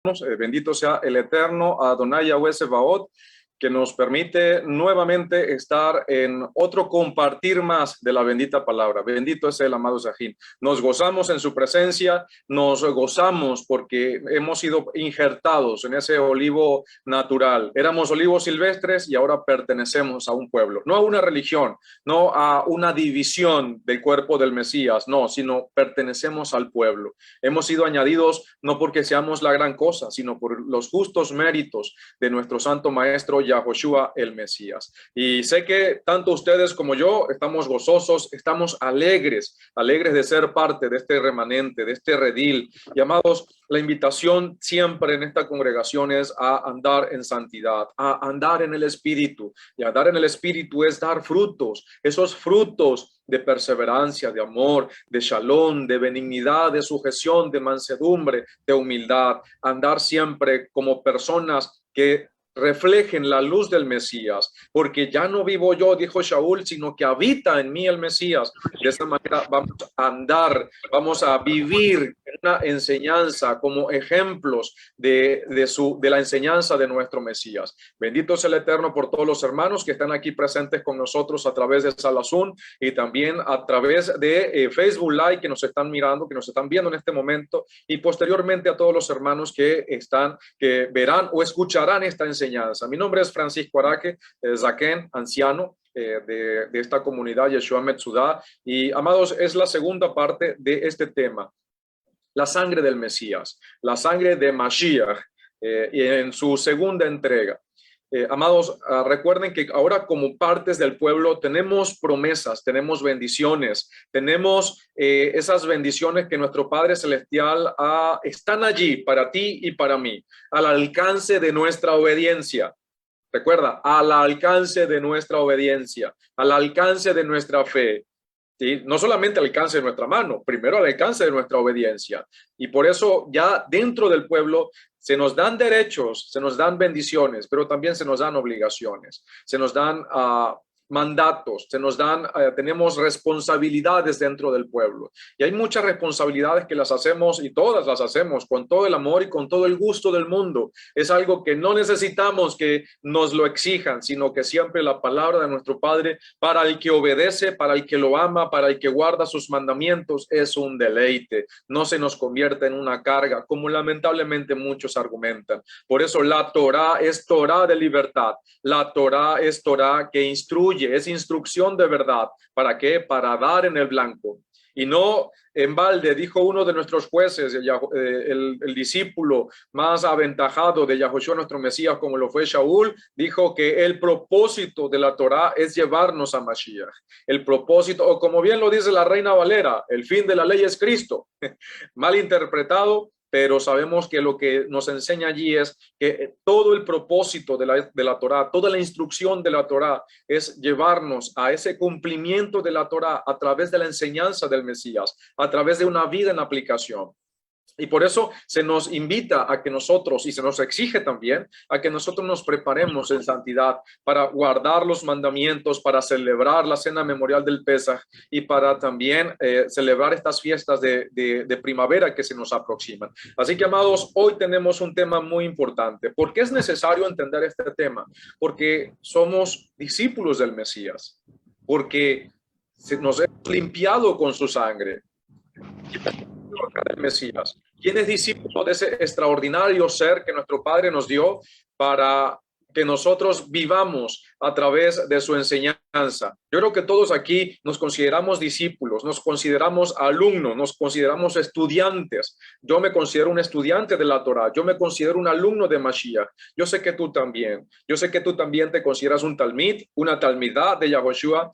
Bendito sea el eterno Adonai Yahweh Sebaot, que nos permite nuevamente estar en otro compartir más de la bendita palabra. Bendito es el amado Sajín. Nos gozamos en su presencia, nos gozamos porque hemos sido injertados en ese olivo natural. Éramos olivos silvestres y ahora pertenecemos a un pueblo, no a una religión, no a una división del cuerpo del Mesías, no, sino pertenecemos al pueblo. Hemos sido añadidos no porque seamos la gran cosa, sino por los justos méritos de nuestro santo maestro Yahoshua el Mesías. Y sé que tanto ustedes como yo estamos gozosos, estamos alegres de ser parte de este remanente, de este redil. Y amados, la invitación siempre en esta congregación es a andar en santidad, a andar en el Espíritu. Y andar en el Espíritu es dar frutos, esos frutos de perseverancia, de amor, de shalom, de benignidad, de sujeción, de mansedumbre, de humildad. Andar siempre como personas que reflejen la luz del Mesías, porque ya no vivo yo, dijo Shaul, sino que habita en mí el Mesías. De esta manera vamos a andar, vamos a vivir una enseñanza como ejemplos de la enseñanza de nuestro Mesías. Bendito es el Eterno por todos los hermanos que están aquí presentes con nosotros a través de Salazún y también a través de Facebook Live, que nos están mirando, que nos están viendo en este momento, y posteriormente a todos los hermanos que verán o escucharán esta enseñanza. Mi nombre es Francisco Araque, Zaken, anciano de esta comunidad Yeshua Metzudah, y amados, es la segunda parte de este tema, la sangre del Mesías, la sangre de Mashiach, y en su segunda entrega. Amados, recuerden que ahora como partes del pueblo tenemos promesas, tenemos bendiciones, tenemos esas bendiciones que nuestro Padre Celestial están allí para ti y para mí, al alcance de nuestra obediencia. Recuerda, al alcance de nuestra obediencia, al alcance de nuestra fe. ¿Sí? No solamente al alcance de nuestra mano, primero al alcance de nuestra obediencia. Y por eso ya dentro del pueblo se nos dan derechos, se nos dan bendiciones, pero también se nos dan obligaciones, se nos dan mandatos, tenemos responsabilidades dentro del pueblo. Y hay muchas responsabilidades que las hacemos, y todas las hacemos con todo el amor y con todo el gusto del mundo. Es algo que no necesitamos que nos lo exijan, sino que siempre la palabra de nuestro Padre, para el que obedece, para el que lo ama, para el que guarda sus mandamientos, es un deleite. No se nos convierte en una carga, como lamentablemente muchos argumentan. Por eso la Torá es Torá de libertad. La Torá es Torá que instruye, es instrucción de verdad. ¿Para qué? Para dar en el blanco. Y no en balde, dijo uno de nuestros jueces, el discípulo más aventajado de Yahoshua nuestro Mesías, como lo fue Shaul, dijo que el propósito de la Torá es llevarnos a Mashiach. El propósito, o como bien lo dice la Reina Valera, el fin de la ley es Cristo. Mal interpretado, pero sabemos que lo que nos enseña allí es que todo el propósito de la Torá, toda la instrucción de la Torá es llevarnos a ese cumplimiento de la Torá a través de la enseñanza del Mesías, a través de una vida en aplicación. Y por eso se nos invita a que nosotros, y se nos exige también, a que nosotros nos preparemos en santidad para guardar los mandamientos, para celebrar la cena memorial del Pesaj y para también celebrar estas fiestas de primavera que se nos aproximan. Así que, amados, hoy tenemos un tema muy importante. ¿Por qué es necesario entender este tema? Porque somos discípulos del Mesías, porque nos hemos limpiado con su sangre del Mesías. ¿Quién es discípulo de ese extraordinario ser que nuestro Padre nos dio para que nosotros vivamos a través de su enseñanza? Yo creo que todos aquí nos consideramos discípulos, nos consideramos alumnos, nos consideramos estudiantes. Yo me considero un estudiante de la Torá, yo me considero un alumno de Mashiach. Yo sé que tú también. Yo sé que tú también te consideras un talmid, una talmidá de Yahoshua,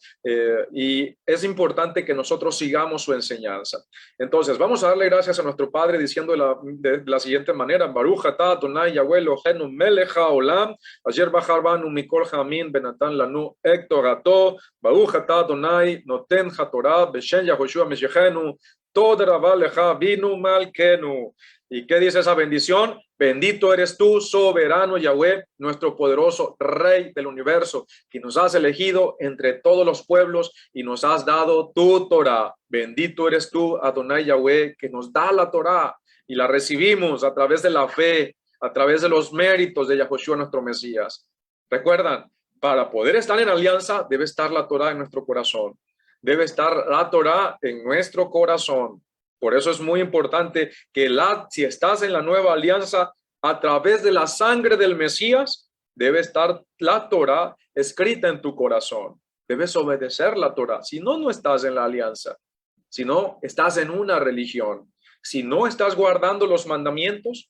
y es importante que nosotros sigamos su enseñanza. Entonces, vamos a darle gracias a nuestro Padre diciendo de la siguiente manera: Baruch atah Adonai Yahweh Eloheinu melech haolam asher bachar banu mikol hamin benatan lanu ek torato Baruch atah Adonai noten hatorah beshem Yahoshua Meshiachenu tod rabá lecha binu malkenu. ¿Y qué dice esa bendición? Bendito eres tú, soberano Yahweh, nuestro poderoso Rey del universo, que nos has elegido entre todos los pueblos y nos has dado tu Torah. Bendito eres tú, Adonai Yahweh, que nos da la Torah. y la recibimos a través de la fe, a través de los méritos de Yahushua nuestro Mesías. Recuerdan, para poder estar en alianza debe estar la Torá en nuestro corazón. Debe estar la Torá en nuestro corazón. Por eso es muy importante que si estás en la nueva alianza a través de la sangre del Mesías, debe estar la Torá escrita en tu corazón. Debes obedecer la Torá. Si no, no estás en la alianza. Si no, estás en una religión. Si no estás guardando los mandamientos,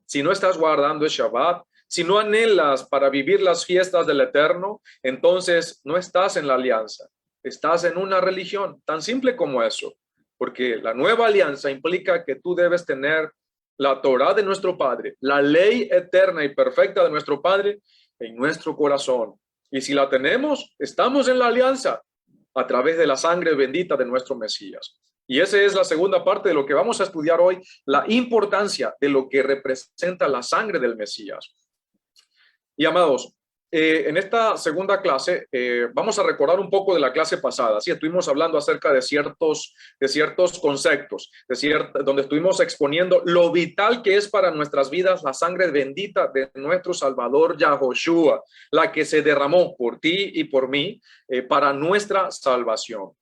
si no estás guardando el Shabbat, si no anhelas para vivir las fiestas del Eterno, entonces no estás en la alianza. Estás en una religión, tan simple como eso. Porque la nueva alianza implica que tú debes tener la Torá de nuestro Padre, la ley eterna y perfecta de nuestro Padre en nuestro corazón. Y si la tenemos, estamos en la alianza a través de la sangre bendita de nuestro Mesías. Y esa es la segunda parte de lo que vamos a estudiar hoy, la importancia de lo que representa la sangre del Mesías. Y amados, en esta segunda clase vamos a recordar un poco de la clase pasada. Sí, estuvimos hablando acerca de ciertos conceptos, donde estuvimos exponiendo lo vital que es para nuestras vidas la sangre bendita de nuestro Salvador Yahushua, la que se derramó por ti y por mí para nuestra salvación,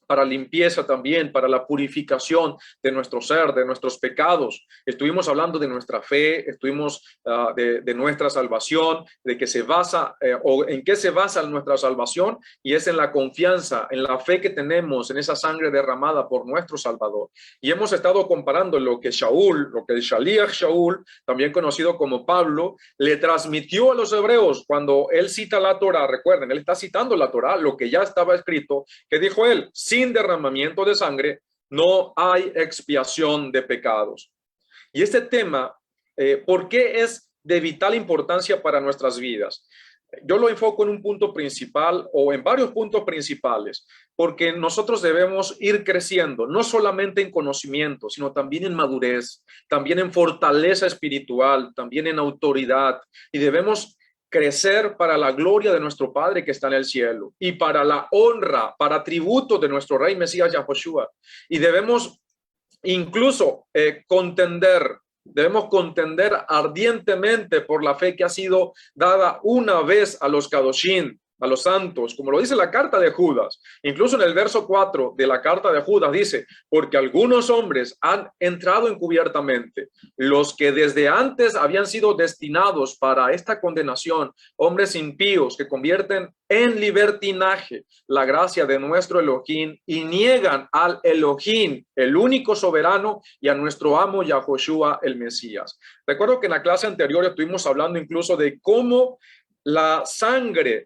para limpieza también, para la purificación de nuestro ser, de nuestros pecados. Estuvimos hablando de nuestra fe, estuvimos de nuestra salvación, de que se basa, o en qué se basa nuestra salvación, y es en la confianza, en la fe que tenemos, en esa sangre derramada por nuestro Salvador. Y hemos estado comparando lo que el Shaliach Shaul, también conocido como Pablo, le transmitió a los hebreos cuando él cita la Torá. Recuerden, él está citando la Torá, lo que ya estaba escrito, que dijo él: sin derramamiento de sangre no hay expiación de pecados. Y este tema, ¿por qué es de vital importancia para nuestras vidas? Yo lo enfoco en un punto principal o en varios puntos principales, porque nosotros debemos ir creciendo, no solamente en conocimiento, sino también en madurez, también en fortaleza espiritual, también en autoridad, y debemos crecer para la gloria de nuestro Padre que está en el cielo y para la honra, para tributo de nuestro Rey Mesías Yahushua. Y debemos incluso debemos contender ardientemente por la fe que ha sido dada una vez a los Kadoshim, a los santos, como lo dice la carta de Judas. Incluso en el verso 4 de la carta de Judas dice: porque algunos hombres han entrado encubiertamente, los que desde antes habían sido destinados para esta condenación, hombres impíos que convierten en libertinaje la gracia de nuestro Elohim y niegan al Elohim, el único soberano, y a nuestro amo Yahushua el Mesías. Recuerdo que en la clase anterior estuvimos hablando incluso de cómo la sangre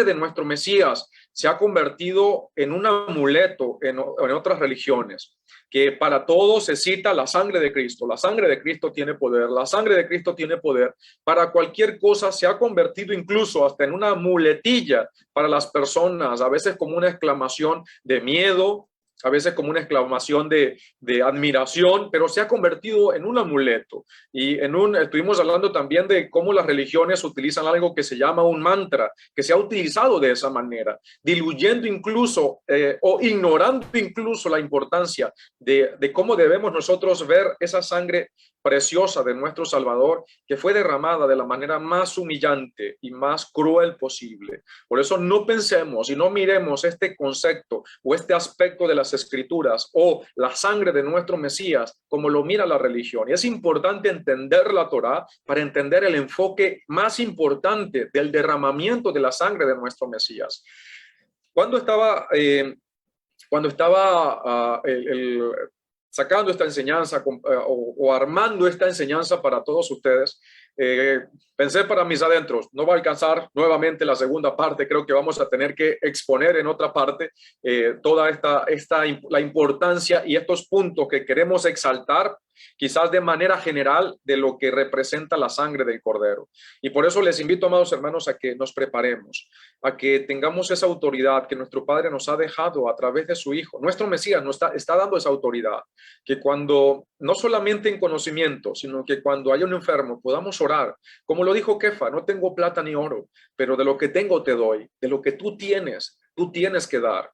de nuestro Mesías se ha convertido en un amuleto en otras religiones, que para todos se cita la sangre de Cristo. La sangre de Cristo tiene poder, la sangre de Cristo tiene poder. Para cualquier cosa se ha convertido incluso hasta en una muletilla para las personas, a veces como una exclamación de miedo, a veces como una exclamación de admiración, pero se ha convertido en un amuleto. Y estuvimos hablando también de cómo las religiones utilizan algo que se llama un mantra, que se ha utilizado de esa manera, diluyendo incluso o ignorando incluso la importancia de cómo debemos nosotros ver esa sangre preciosa de nuestro Salvador, que fue derramada de la manera más humillante y más cruel posible. Por eso no pensemos y no miremos este concepto o este aspecto de las Escrituras o la sangre de nuestro Mesías como lo mira la religión. Y es importante entender la Torá para entender el enfoque más importante del derramamiento de la sangre de nuestro Mesías. Cuando estaba sacando esta enseñanza o armando esta enseñanza para todos ustedes, pensé para mis adentros, no va a alcanzar nuevamente la segunda parte, creo que vamos a tener que exponer en otra parte toda la importancia y estos puntos que queremos exaltar, quizás de manera general, de lo que representa la sangre del Cordero. Y por eso les invito, amados hermanos, a que nos preparemos, a que tengamos esa autoridad que nuestro Padre nos ha dejado a través de su Hijo. Nuestro Mesías nos está dando esa autoridad, que cuando, no solamente en conocimiento, sino que cuando haya un enfermo podamos orar, como lo dijo Kefa: no tengo plata ni oro, pero de lo que tengo te doy, de lo que tú tienes que dar.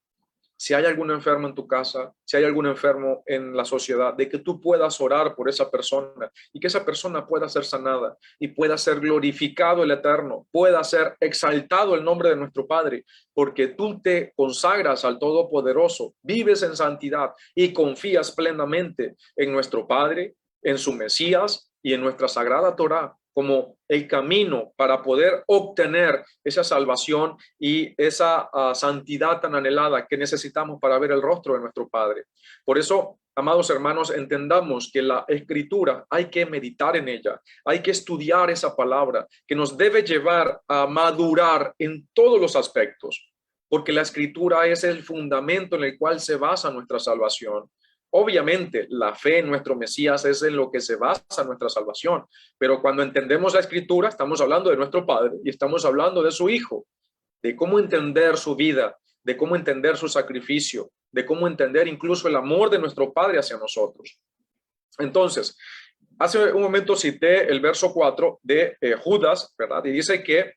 Si hay algún enfermo en tu casa, si hay algún enfermo en la sociedad, de que tú puedas orar por esa persona y que esa persona pueda ser sanada y pueda ser glorificado el Eterno, pueda ser exaltado el nombre de nuestro Padre, porque tú te consagras al Todopoderoso, vives en santidad y confías plenamente en nuestro Padre, en su Mesías y en nuestra sagrada Torá como el camino para poder obtener esa salvación y esa santidad tan anhelada que necesitamos para ver el rostro de nuestro Padre. Por eso, amados hermanos, entendamos que la Escritura hay que meditar en ella, hay que estudiar esa palabra que nos debe llevar a madurar en todos los aspectos, porque la Escritura es el fundamento en el cual se basa nuestra salvación. Obviamente, la fe en nuestro Mesías es en lo que se basa nuestra salvación, pero cuando entendemos la Escritura, estamos hablando de nuestro Padre y estamos hablando de su Hijo, de cómo entender su vida, de cómo entender su sacrificio, de cómo entender incluso el amor de nuestro Padre hacia nosotros. Entonces, hace un momento cité el verso 4 de Judas, ¿verdad? Y dice que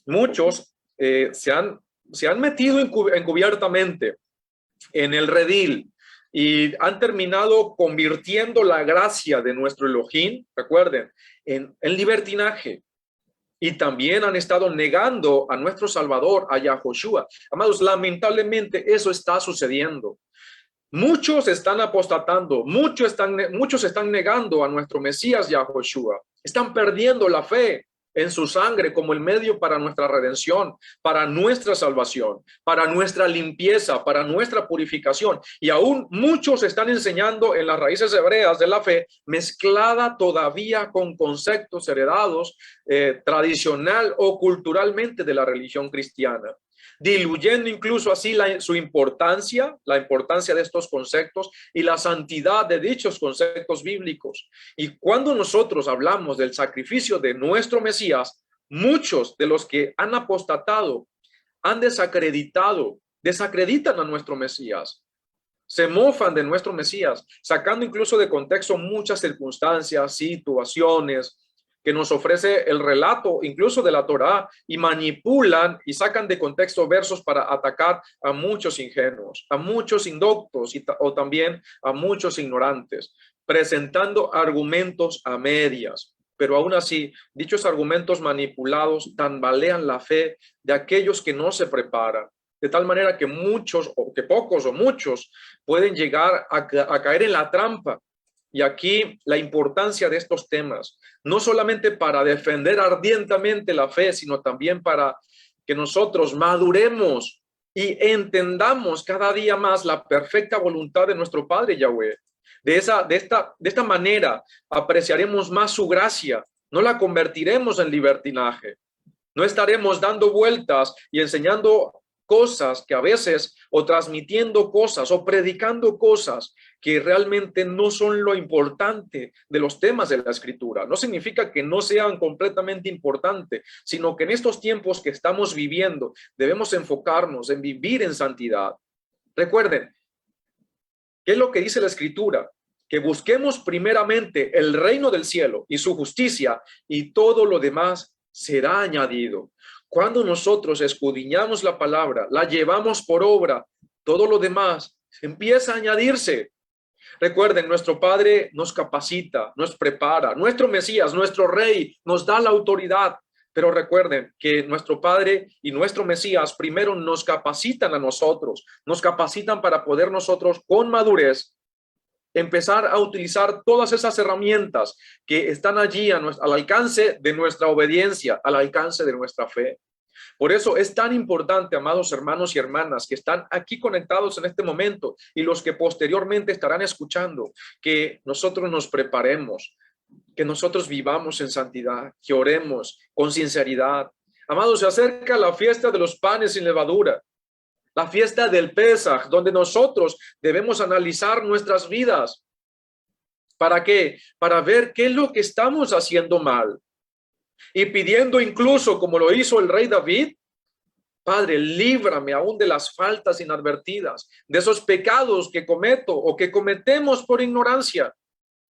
muchos se han metido encubiertamente en el redil y han terminado convirtiendo la gracia de nuestro Elohim, recuerden, en libertinaje, y también han estado negando a nuestro Salvador, a Yahoshua. Amados, lamentablemente eso está sucediendo. Muchos están apostatando, muchos están negando a nuestro Mesías Yahoshua, están perdiendo la fe en su sangre como el medio para nuestra redención, para nuestra salvación, para nuestra limpieza, para nuestra purificación. Y aún muchos están enseñando en las raíces hebreas de la fe, mezclada todavía con conceptos heredados tradicional o culturalmente de la religión cristiana, diluyendo incluso así su importancia, la importancia de estos conceptos y la santidad de dichos conceptos bíblicos. Y cuando nosotros hablamos del sacrificio de nuestro Mesías, muchos de los que han apostatado, han desacreditan a nuestro Mesías, se mofan de nuestro Mesías, sacando incluso de contexto muchas circunstancias, situaciones que nos ofrece el relato incluso de la Torá, y manipulan y sacan de contexto versos para atacar a muchos ingenuos, a muchos indoctos o también a muchos ignorantes, presentando argumentos a medias. Pero aún así, dichos argumentos manipulados tambalean la fe de aquellos que no se preparan, de tal manera que muchos, o que pocos o muchos, pueden llegar a caer en la trampa. Y aquí la importancia de estos temas, no solamente para defender ardientemente la fe, sino también para que nosotros maduremos y entendamos cada día más la perfecta voluntad de nuestro Padre Yahweh. De esta manera apreciaremos más su gracia, no la convertiremos en libertinaje, no estaremos dando vueltas y enseñando cosas que a veces, o transmitiendo cosas o predicando cosas que realmente no son lo importante de los temas de la Escritura. No significa que no sean completamente importantes, sino que en estos tiempos que estamos viviendo debemos enfocarnos en vivir en santidad. Recuerden, ¿qué es lo que dice la Escritura? Que busquemos primeramente el reino del cielo y su justicia, y todo lo demás será añadido. Cuando nosotros escudriñamos la palabra, la llevamos por obra, todo lo demás empieza a añadirse. Recuerden, nuestro Padre nos capacita, nos prepara, nuestro Mesías, nuestro Rey, nos da la autoridad. Pero recuerden que nuestro Padre y nuestro Mesías primero nos capacitan a nosotros, nos capacitan para poder nosotros con madurez empezar a utilizar todas esas herramientas que están allí al alcance de nuestra obediencia, al alcance de nuestra fe. Por eso es tan importante, amados hermanos y hermanas, que están aquí conectados en este momento y los que posteriormente estarán escuchando, que nosotros nos preparemos, que nosotros vivamos en santidad, que oremos con sinceridad. Amados, se acerca la fiesta de los panes sin levadura, la fiesta del Pesaj, donde nosotros debemos analizar nuestras vidas. ¿Para qué? Para ver qué es lo que estamos haciendo mal. Y pidiendo incluso, como lo hizo el rey David, Padre, líbrame aún de las faltas inadvertidas, de esos pecados que cometo o que cometemos por ignorancia,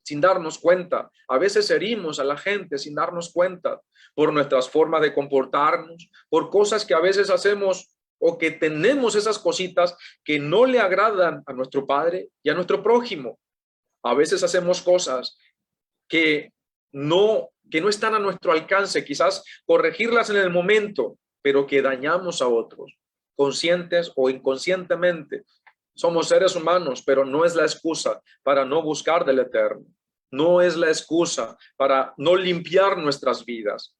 sin darnos cuenta. A veces herimos a la gente sin darnos cuenta, por nuestras formas de comportarnos, por cosas que a veces hacemos o que tenemos esas cositas que no le agradan a nuestro Padre y a nuestro prójimo. A veces hacemos cosas que no están a nuestro alcance, quizás corregirlas en el momento, pero que dañamos a otros, conscientes o inconscientemente. Somos seres humanos, pero no es la excusa para no buscar del Eterno. No es la excusa para no limpiar nuestras vidas.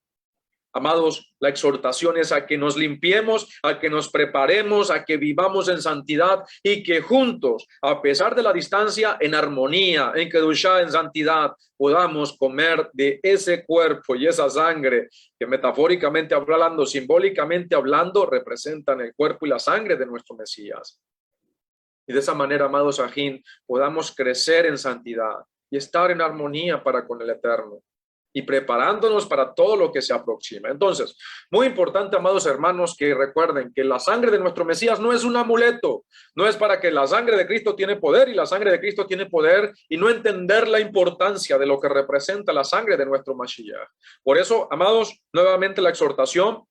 Amados, la exhortación es a que nos limpiemos, a que nos preparemos, a que vivamos en santidad y que juntos, a pesar de la distancia, en armonía, en kedushá, en santidad, podamos comer de ese cuerpo y esa sangre que metafóricamente hablando, simbólicamente hablando, representan el cuerpo y la sangre de nuestro Mesías. Y de esa manera, amados Sajín, podamos crecer en santidad y estar en armonía para con el Eterno y preparándonos para todo lo que se aproxima. Entonces, muy importante, amados hermanos, que recuerden que la sangre de nuestro Mesías no es un amuleto, no es para que la sangre de Cristo tiene poder y la sangre de Cristo tiene poder y no entender la importancia de lo que representa la sangre de nuestro Mashiach. Por eso, amados, nuevamente la exhortación,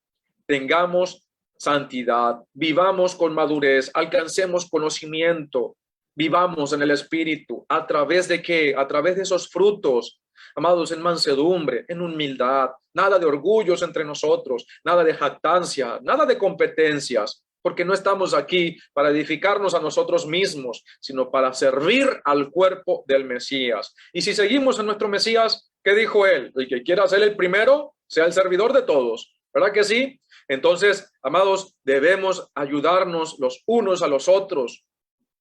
tengamos santidad, vivamos con madurez, alcancemos conocimiento, vivamos en el Espíritu. ¿A través de qué? A través de esos frutos, amados, en mansedumbre, en humildad, nada de orgullos entre nosotros, nada de jactancia, nada de competencias, porque no estamos aquí para edificarnos a nosotros mismos, sino para servir al cuerpo del Mesías. Y si seguimos a nuestro Mesías, ¿qué dijo él? El que quiera ser el primero, sea el servidor de todos. ¿Verdad que sí? Entonces, amados, debemos ayudarnos los unos a los otros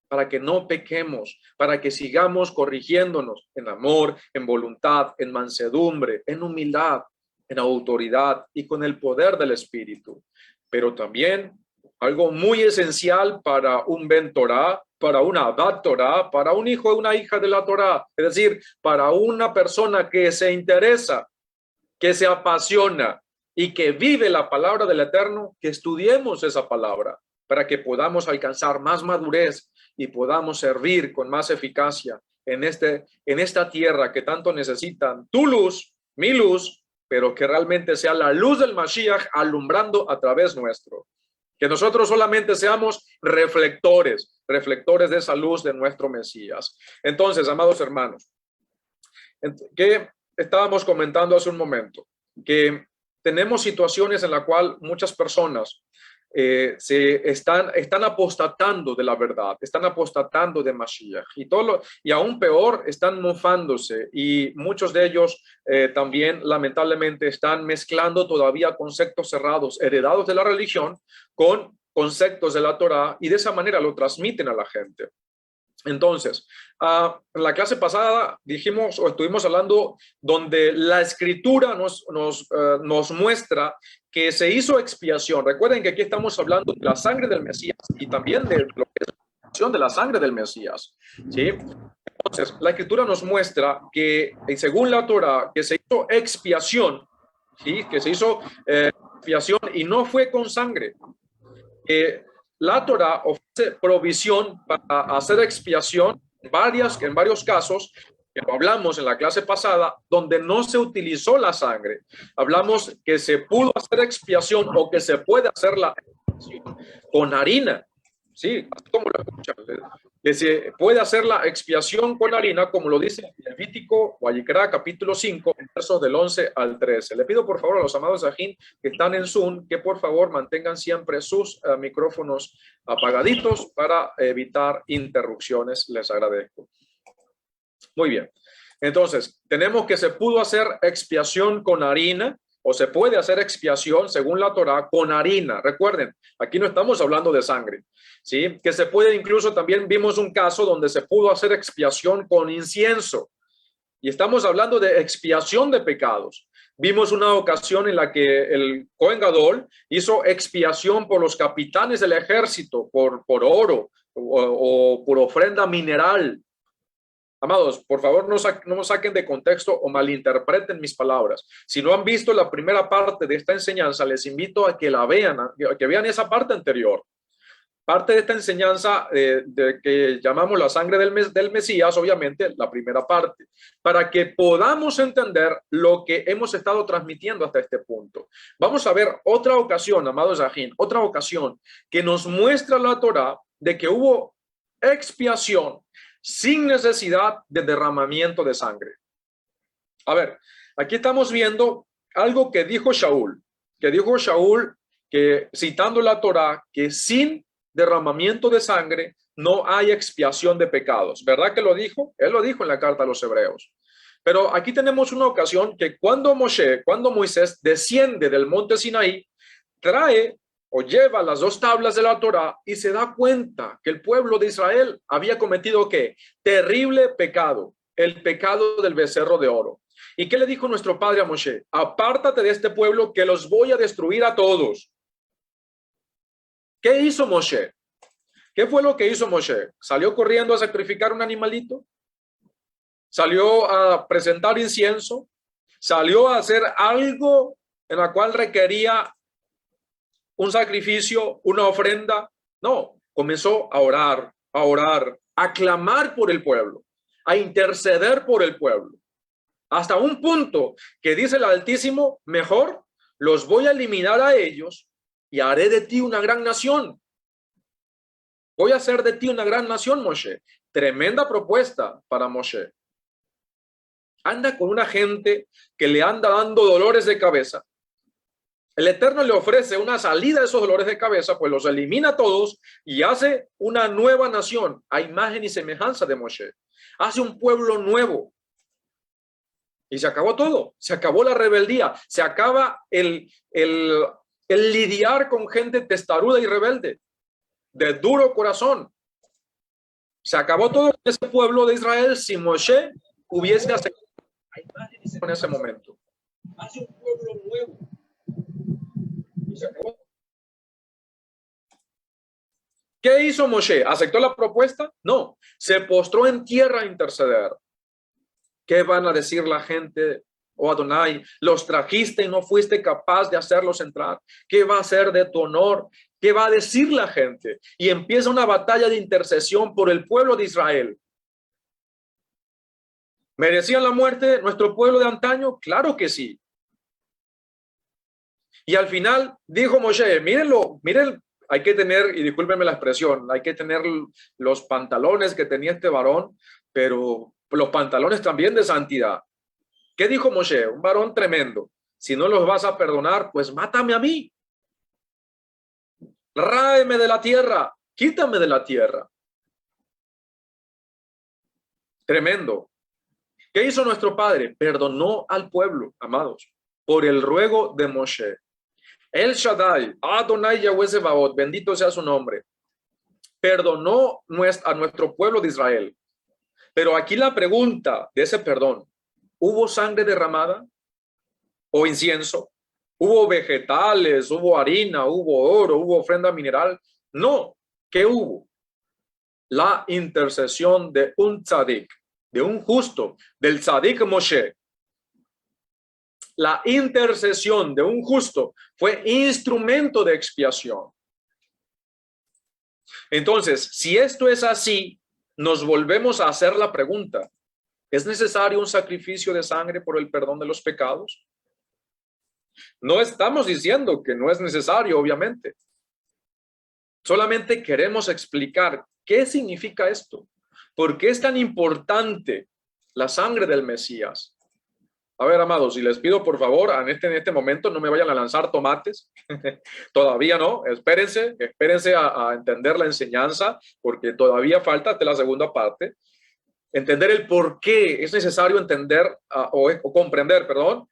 para que no pequemos, para que sigamos corrigiéndonos en amor, en voluntad, en mansedumbre, en humildad, en autoridad y con el poder del Espíritu. Pero también algo muy esencial para un Ben Torah, para una Abad Torah, para un hijo o una hija de la Torah, es decir, para una persona que se interesa, que se apasiona y que vive la palabra del Eterno, que estudiemos esa palabra para que podamos alcanzar más madurez y podamos servir con más eficacia en esta tierra que tanto necesitan tu luz, mi luz, pero que realmente sea la luz del Mashiach alumbrando a través nuestro. Que nosotros solamente seamos reflectores de esa luz de nuestro Mesías. Entonces, amados hermanos, que estábamos comentando hace un momento, que tenemos situaciones en las cuales muchas personas están apostatando de la verdad, están apostatando de Mashiach y aún peor, están mofándose, y muchos de ellos también lamentablemente están mezclando todavía conceptos cerrados heredados de la religión con conceptos de la Torah, y de esa manera lo transmiten a la gente. Entonces, en la clase pasada dijimos o estuvimos hablando donde la escritura nos muestra que se hizo expiación. Recuerden que aquí estamos hablando de la sangre del Mesías y también de lo que es la expiación de la sangre del Mesías, ¿sí? Entonces, la escritura nos muestra que según la Torah, que se hizo expiación, ¿sí? Que se hizo expiación y no fue con sangre. La Torah ofrece provisión para hacer expiación en varios casos, que lo hablamos en la clase pasada, donde no se utilizó la sangre. Hablamos que se pudo hacer expiación o que se puede hacer la expiación con harina. Sí, así como lo escuchan, que se puede hacer la expiación con harina, como lo dice Levítico o Vayikra, capítulo 5, versos del 11 al 13. Le pido por favor a los amados Sajín que están en Zoom, que por favor mantengan siempre sus micrófonos apagaditos para evitar interrupciones. Les agradezco. Muy bien. Entonces, tenemos que se pudo hacer expiación con harina, o se puede hacer expiación, según la Torah, con harina. Recuerden, aquí no estamos hablando de sangre, ¿sí? Que se puede, incluso también vimos un caso donde se pudo hacer expiación con incienso. Y estamos hablando de expiación de pecados. Vimos una ocasión en la que el Cohen Gadol hizo expiación por los capitanes del ejército, por oro o por ofrenda mineral. Amados, por favor, no saquen de contexto o malinterpreten mis palabras. Si no han visto la primera parte de esta enseñanza, les invito a que la vean, a que vean esa parte anterior. Parte de esta enseñanza de que llamamos la sangre del Mesías, obviamente, la primera parte, para que podamos entender lo que hemos estado transmitiendo hasta este punto. Vamos a ver otra ocasión, amados Yahin, otra ocasión que nos muestra la Torá de que hubo expiación sin necesidad de derramamiento de sangre. A ver, aquí estamos viendo algo que dijo Shaul, que citando la Torá, que sin derramamiento de sangre no hay expiación de pecados. ¿Verdad que lo dijo? Él lo dijo en la carta a los Hebreos. Pero aquí tenemos una ocasión que cuando Moisés desciende del monte Sinaí, trae o lleva las dos tablas de la Torá y se da cuenta que el pueblo de Israel había cometido ¿qué? Terrible pecado, el pecado del becerro de oro. ¿Y qué le dijo nuestro padre a Moshe? Apártate de este pueblo que los voy a destruir a todos. ¿Qué hizo Moshe? ¿Qué fue lo que hizo Moshe? ¿Salió corriendo a sacrificar un animalito? ¿Salió a presentar incienso? ¿Salió a hacer algo en la cual requería un sacrificio, una ofrenda? No, comenzó a orar, a clamar por el pueblo, a interceder por el pueblo. Hasta un punto que dice el Altísimo, mejor los voy a eliminar a ellos y haré de ti una gran nación. Voy a hacer de ti una gran nación, Moshe. Tremenda propuesta para Moshe. Anda con una gente que le anda dando dolores de cabeza. El Eterno le ofrece una salida de esos dolores de cabeza, pues los elimina a todos y hace una nueva nación a imagen y semejanza de Moshe. Hace un pueblo nuevo. Y se acabó todo. Se acabó la rebeldía. Se acaba el lidiar con gente testaruda y rebelde, de duro corazón. Se acabó todo en ese pueblo de Israel si Moshe hubiese aceptado en ese momento. Hace un pueblo nuevo. Y se acabó. ¿Qué hizo Moshe? ¿Aceptó la propuesta? No. Se postró en tierra a interceder. ¿Qué van a decir la gente? Oh Adonai, los trajiste y no fuiste capaz de hacerlos entrar. ¿Qué va a ser de tu honor? ¿Qué va a decir la gente? Y empieza una batalla de intercesión por el pueblo de Israel. ¿Merecían la muerte nuestro pueblo de antaño? Claro que sí. Y al final dijo Moshe, mírenlo, miren, hay que tener, y discúlpenme la expresión, hay que tener los pantalones que tenía este varón, pero los pantalones también de santidad. ¿Qué dijo Moshe? Un varón tremendo. Si no los vas a perdonar, pues mátame a mí. Ráeme de la tierra, quítame de la tierra. Tremendo. ¿Qué hizo nuestro padre? Perdonó al pueblo, amados, por el ruego de Moshe. El Shaddai, Adonai Yahweh Zebaot, bendito sea su nombre, perdonó a nuestro pueblo de Israel. Pero aquí la pregunta de ese perdón, ¿hubo sangre derramada o incienso? ¿Hubo vegetales, hubo harina, hubo oro, hubo ofrenda mineral? No. ¿Qué hubo? La intercesión de un tzadik, de un justo, del tzadik Moshe. La intercesión de un justo fue instrumento de expiación. Entonces, si esto es así, nos volvemos a hacer la pregunta, ¿es necesario un sacrificio de sangre por el perdón de los pecados? No estamos diciendo que no es necesario, obviamente. Solamente queremos explicar qué significa esto. ¿Por qué es tan importante la sangre del Mesías? A ver, amados, y les pido por favor, en este momento no me vayan a lanzar tomates. Todavía no, espérense a entender la enseñanza, porque todavía falta hasta la segunda parte. Entender el por qué es necesario entender o comprender, perdón,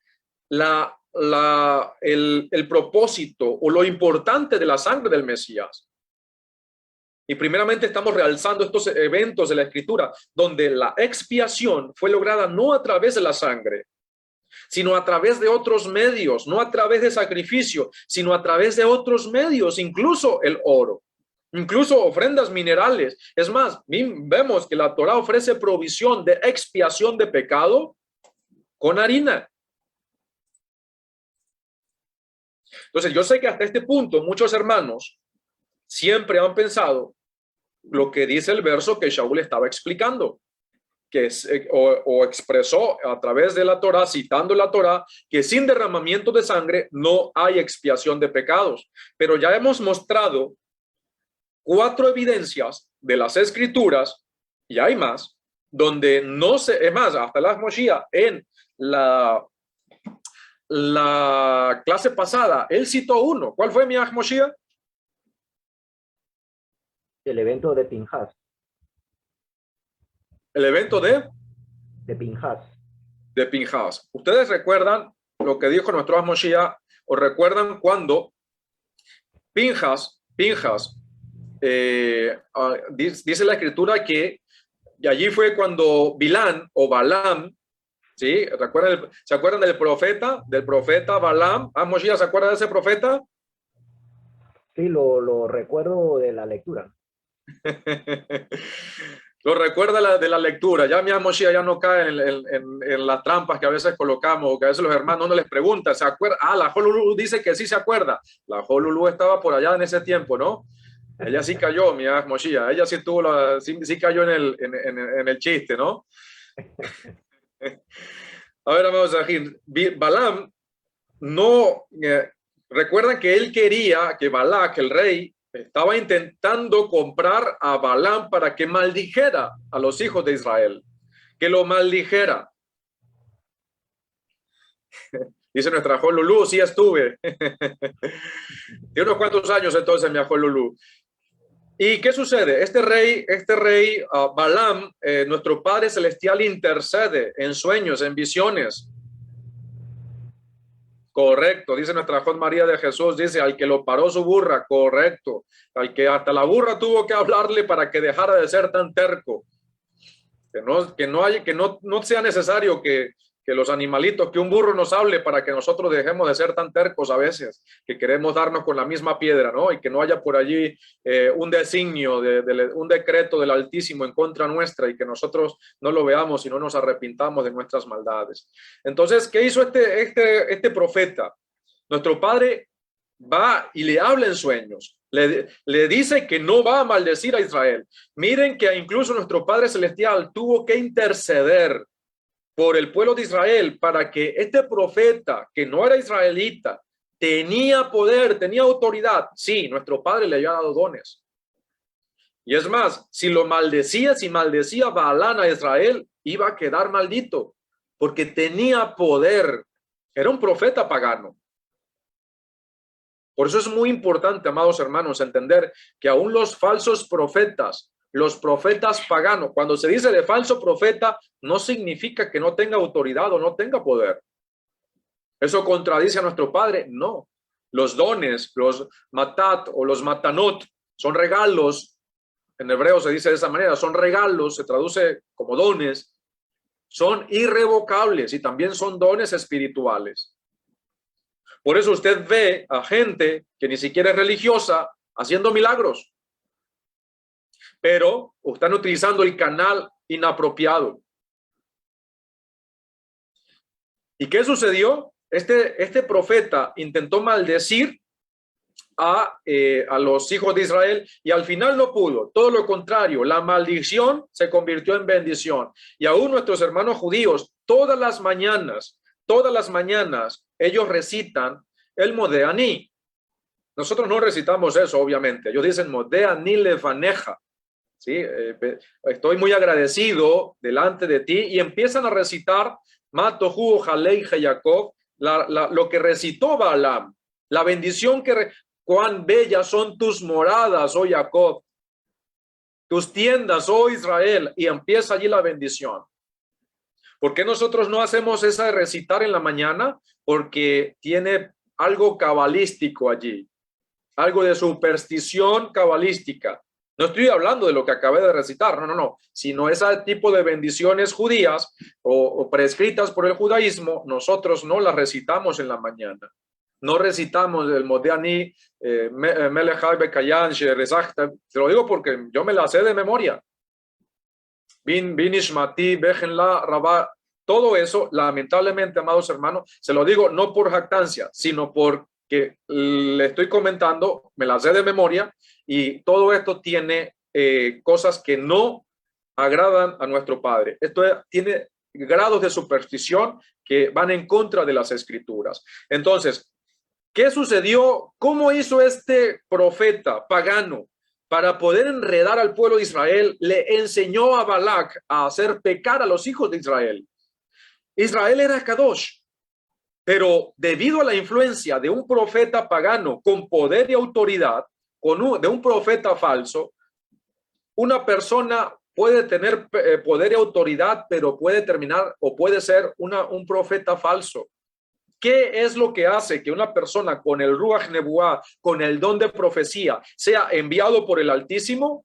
el propósito o lo importante de la sangre del Mesías. Y primeramente estamos realzando estos eventos de la Escritura, donde la expiación fue lograda no a través de la sangre, sino a través de otros medios, no a través de sacrificio, sino a través de otros medios, incluso el oro, incluso ofrendas minerales. Es más, vemos que la Torá ofrece provisión de expiación de pecado con harina. Entonces, yo sé que hasta este punto muchos hermanos siempre han pensado lo que dice el verso que Shaul estaba explicando, que o expresó a través de la Torá, citando la Torá, que sin derramamiento de sangre no hay expiación de pecados. Pero ya hemos mostrado 4 evidencias de las escrituras, y hay más, donde no se, es más, hasta las Moshiach en la clase pasada, él citó uno. ¿Cuál fue mi Moshiach? El evento de Pinhas. El evento de Pinhas. De Pinhas. ¿Ustedes recuerdan lo que dijo nuestro Moshiach? ¿O recuerdan cuando Pinhas dice la escritura que y allí fue cuando Bilán o Balaam, ¿sí? ¿Se acuerdan del profeta Balaam? Moshiach, ¿se acuerda de ese profeta? Sí, lo recuerdo de la lectura. Lo recuerda de la lectura. Ya mi Moshiach ya no cae en las trampas que a veces colocamos, o que a veces los hermanos no les preguntan, ¿se acuerda? La Jolulú dice que sí se acuerda. La Jolulú estaba por allá en ese tiempo, ¿no? Ella sí cayó, mi Moshiach. Ella sí tuvo sí cayó en el chiste, ¿no? A ver, vamos a decir, Balaam no, recuerdan que él quería que Balac, el rey, estaba intentando comprar a Balaam para que maldijera a los hijos de Israel, que lo maldijera. Dice nuestra Jolulú, sí estuve. Tiene unos cuantos años entonces mi Jolulú. ¿Y qué sucede? Este rey Balaam, nuestro Padre Celestial intercede en sueños, en visiones. Correcto, dice nuestra Jod María de Jesús, dice al que lo paró su burra, correcto, al que hasta la burra tuvo que hablarle para que dejara de ser tan terco, que no sea necesario que los animalitos, que un burro nos hable para que nosotros dejemos de ser tan tercos a veces, que queremos darnos con la misma piedra, ¿no? Y que no haya por allí un designio, un decreto del Altísimo en contra nuestra y que nosotros no lo veamos y no nos arrepintamos de nuestras maldades. Entonces, ¿qué hizo este profeta? Nuestro Padre va y le habla en sueños. Le dice que no va a maldecir a Israel. Miren que incluso nuestro Padre Celestial tuvo que interceder por el pueblo de Israel para que este profeta, que no era israelita, tenía poder, tenía autoridad. Sí, nuestro Padre le había dado dones. Y es más, si maldecía Balaam a Israel, iba a quedar maldito, porque tenía poder. Era un profeta pagano. Por eso es muy importante, amados hermanos, entender que aún los falsos profetas, los profetas paganos, cuando se dice de falso profeta, no significa que no tenga autoridad o no tenga poder. ¿Eso contradice a nuestro Padre? No. Los dones, los matat o los matanot, son regalos. En hebreo se dice de esa manera, son regalos, se traduce como dones. Son irrevocables y también son dones espirituales. Por eso usted ve a gente que ni siquiera es religiosa haciendo milagros, pero están utilizando el canal inapropiado. ¿Y qué sucedió? Este profeta intentó maldecir a los hijos de Israel y al final no pudo. Todo lo contrario, la maldición se convirtió en bendición. Y aún nuestros hermanos judíos, todas las mañanas, ellos recitan el Modeani. Nosotros no recitamos eso, obviamente. Ellos dicen Modeani levaneja. ¿Sí? Estoy muy agradecido delante de ti, y empiezan a recitar Matohu Jalei Jacob, lo que recitó Balaam, la bendición cuán bellas son tus moradas, oh Jacob, tus tiendas, oh Israel, y empieza allí la bendición. ¿Por qué nosotros no hacemos esa de recitar en la mañana? Porque tiene algo cabalístico allí, algo de superstición cabalística. No estoy hablando de lo que acabé de recitar, no, sino ese tipo de bendiciones judías o prescritas por el judaísmo, nosotros no las recitamos en la mañana. No recitamos el Modeani, Melechai Bekayan, Sherezachta. Te lo digo porque yo me la sé de memoria. Binishmati, Bejenla, Rabá. Todo eso, lamentablemente, amados hermanos, se lo digo no por jactancia, sino por que le estoy comentando, me las sé de memoria, y todo esto tiene cosas que no agradan a nuestro Padre. Esto tiene grados de superstición que van en contra de las escrituras. Entonces, ¿qué sucedió? ¿Cómo hizo este profeta pagano para poder enredar al pueblo de Israel? Le enseñó a Balac a hacer pecar a los hijos de Israel. Israel era Kadosh, pero debido a la influencia de un profeta pagano con poder y autoridad, de un profeta falso, una persona puede tener poder y autoridad, pero puede terminar o puede ser un profeta falso. ¿Qué es lo que hace que una persona con el Ruach Nebuá, con el don de profecía, sea enviado por el Altísimo?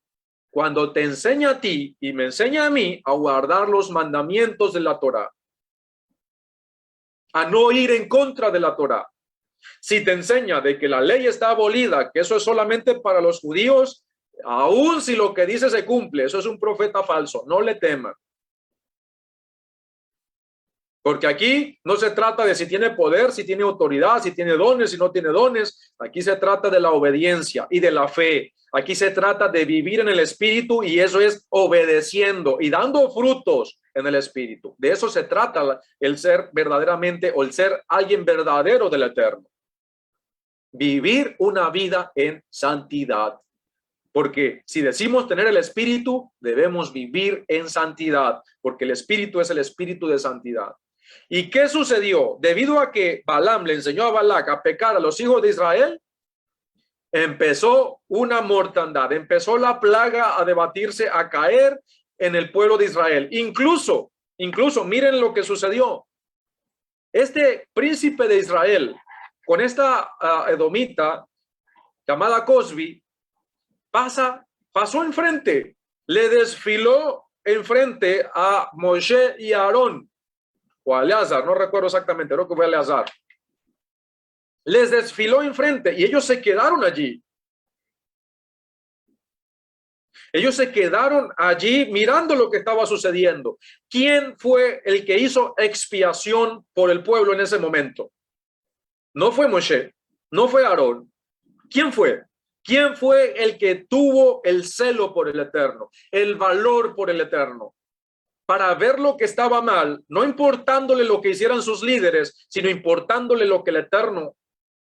Cuando te enseña a ti y me enseña a mí a guardar los mandamientos de la Torá, a no ir en contra de la Torá. Si te enseña de que la ley está abolida, que eso es solamente para los judíos, aun si lo que dice se cumple, eso es un profeta falso, no le teman. Porque aquí no se trata de si tiene poder, si tiene autoridad, si tiene dones, si no tiene dones. Aquí se trata de la obediencia y de la fe. Aquí se trata de vivir en el Espíritu, y eso es obedeciendo y dando frutos en el Espíritu. De eso se trata el ser verdaderamente, o el ser alguien verdadero del Eterno. Vivir una vida en santidad. Porque si decimos tener el Espíritu, debemos vivir en santidad, porque el Espíritu es el Espíritu de santidad. ¿Y qué sucedió? Debido a que Balaam le enseñó a Balac a pecar a los hijos de Israel, empezó una mortandad, empezó la plaga a debatirse, a caer en el pueblo de Israel. Incluso, miren lo que sucedió. Este príncipe de Israel, con esta edomita llamada Cosbi, pasó enfrente, le desfiló enfrente a Moshe y a Aarón, o a Eleazar, no recuerdo exactamente, creo que fue Eleazar. Les desfiló enfrente y ellos se quedaron allí. Ellos se quedaron allí mirando lo que estaba sucediendo. ¿Quién fue el que hizo expiación por el pueblo en ese momento? No fue Moshe, no fue Aarón. ¿Quién fue? ¿Quién fue el que tuvo el celo por el Eterno, el valor por el Eterno? Para ver lo que estaba mal, no importándole lo que hicieran sus líderes, sino importándole lo que el Eterno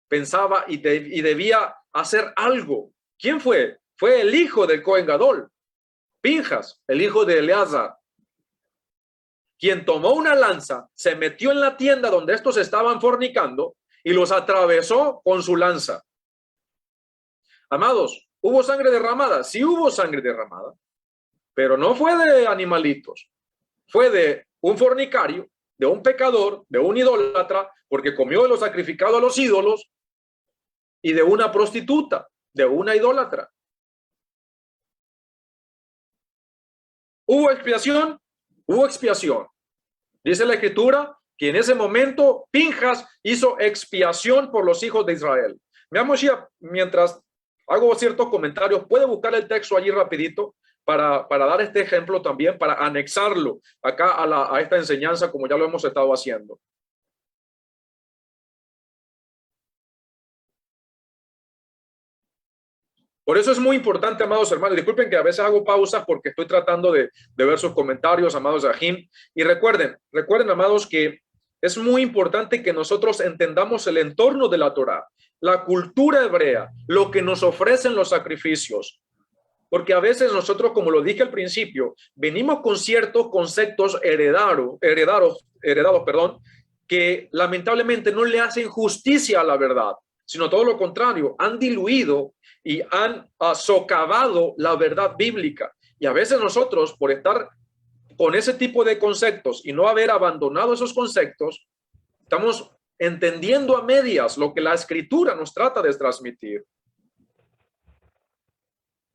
pensaba y debía hacer algo. ¿Quién fue? Fue el hijo del Cohen Gadol, Pinjas, el hijo de Eleazar, quien tomó una lanza, se metió en la tienda donde estos estaban fornicando y los atravesó con su lanza. Amados, ¿hubo sangre derramada? Sí hubo sangre derramada, pero no fue de animalitos, fue de un fornicario, de un pecador, de un idólatra, porque comió de lo sacrificado a los ídolos, y de una prostituta, de una idólatra. ¿Hubo expiación? Hubo expiación. Dice la Escritura que en ese momento Pinjas hizo expiación por los hijos de Israel. Mientras hago ciertos comentarios, puede buscar el texto allí rapidito para dar este ejemplo también, para anexarlo acá a esta enseñanza, como ya lo hemos estado haciendo. Por eso es muy importante, amados hermanos. Disculpen que a veces hago pausas porque estoy tratando de ver sus comentarios, amados Yahim. Y recuerden, amados, que es muy importante que nosotros entendamos el entorno de la Torá, la cultura hebrea, lo que nos ofrecen los sacrificios. Porque a veces nosotros, como lo dije al principio, venimos con ciertos conceptos heredados, que lamentablemente no le hacen justicia a la verdad, sino todo lo contrario, han diluido y han socavado la verdad bíblica. Y a veces nosotros, por estar con ese tipo de conceptos y no haber abandonado esos conceptos, estamos entendiendo a medias lo que la Escritura nos trata de transmitir.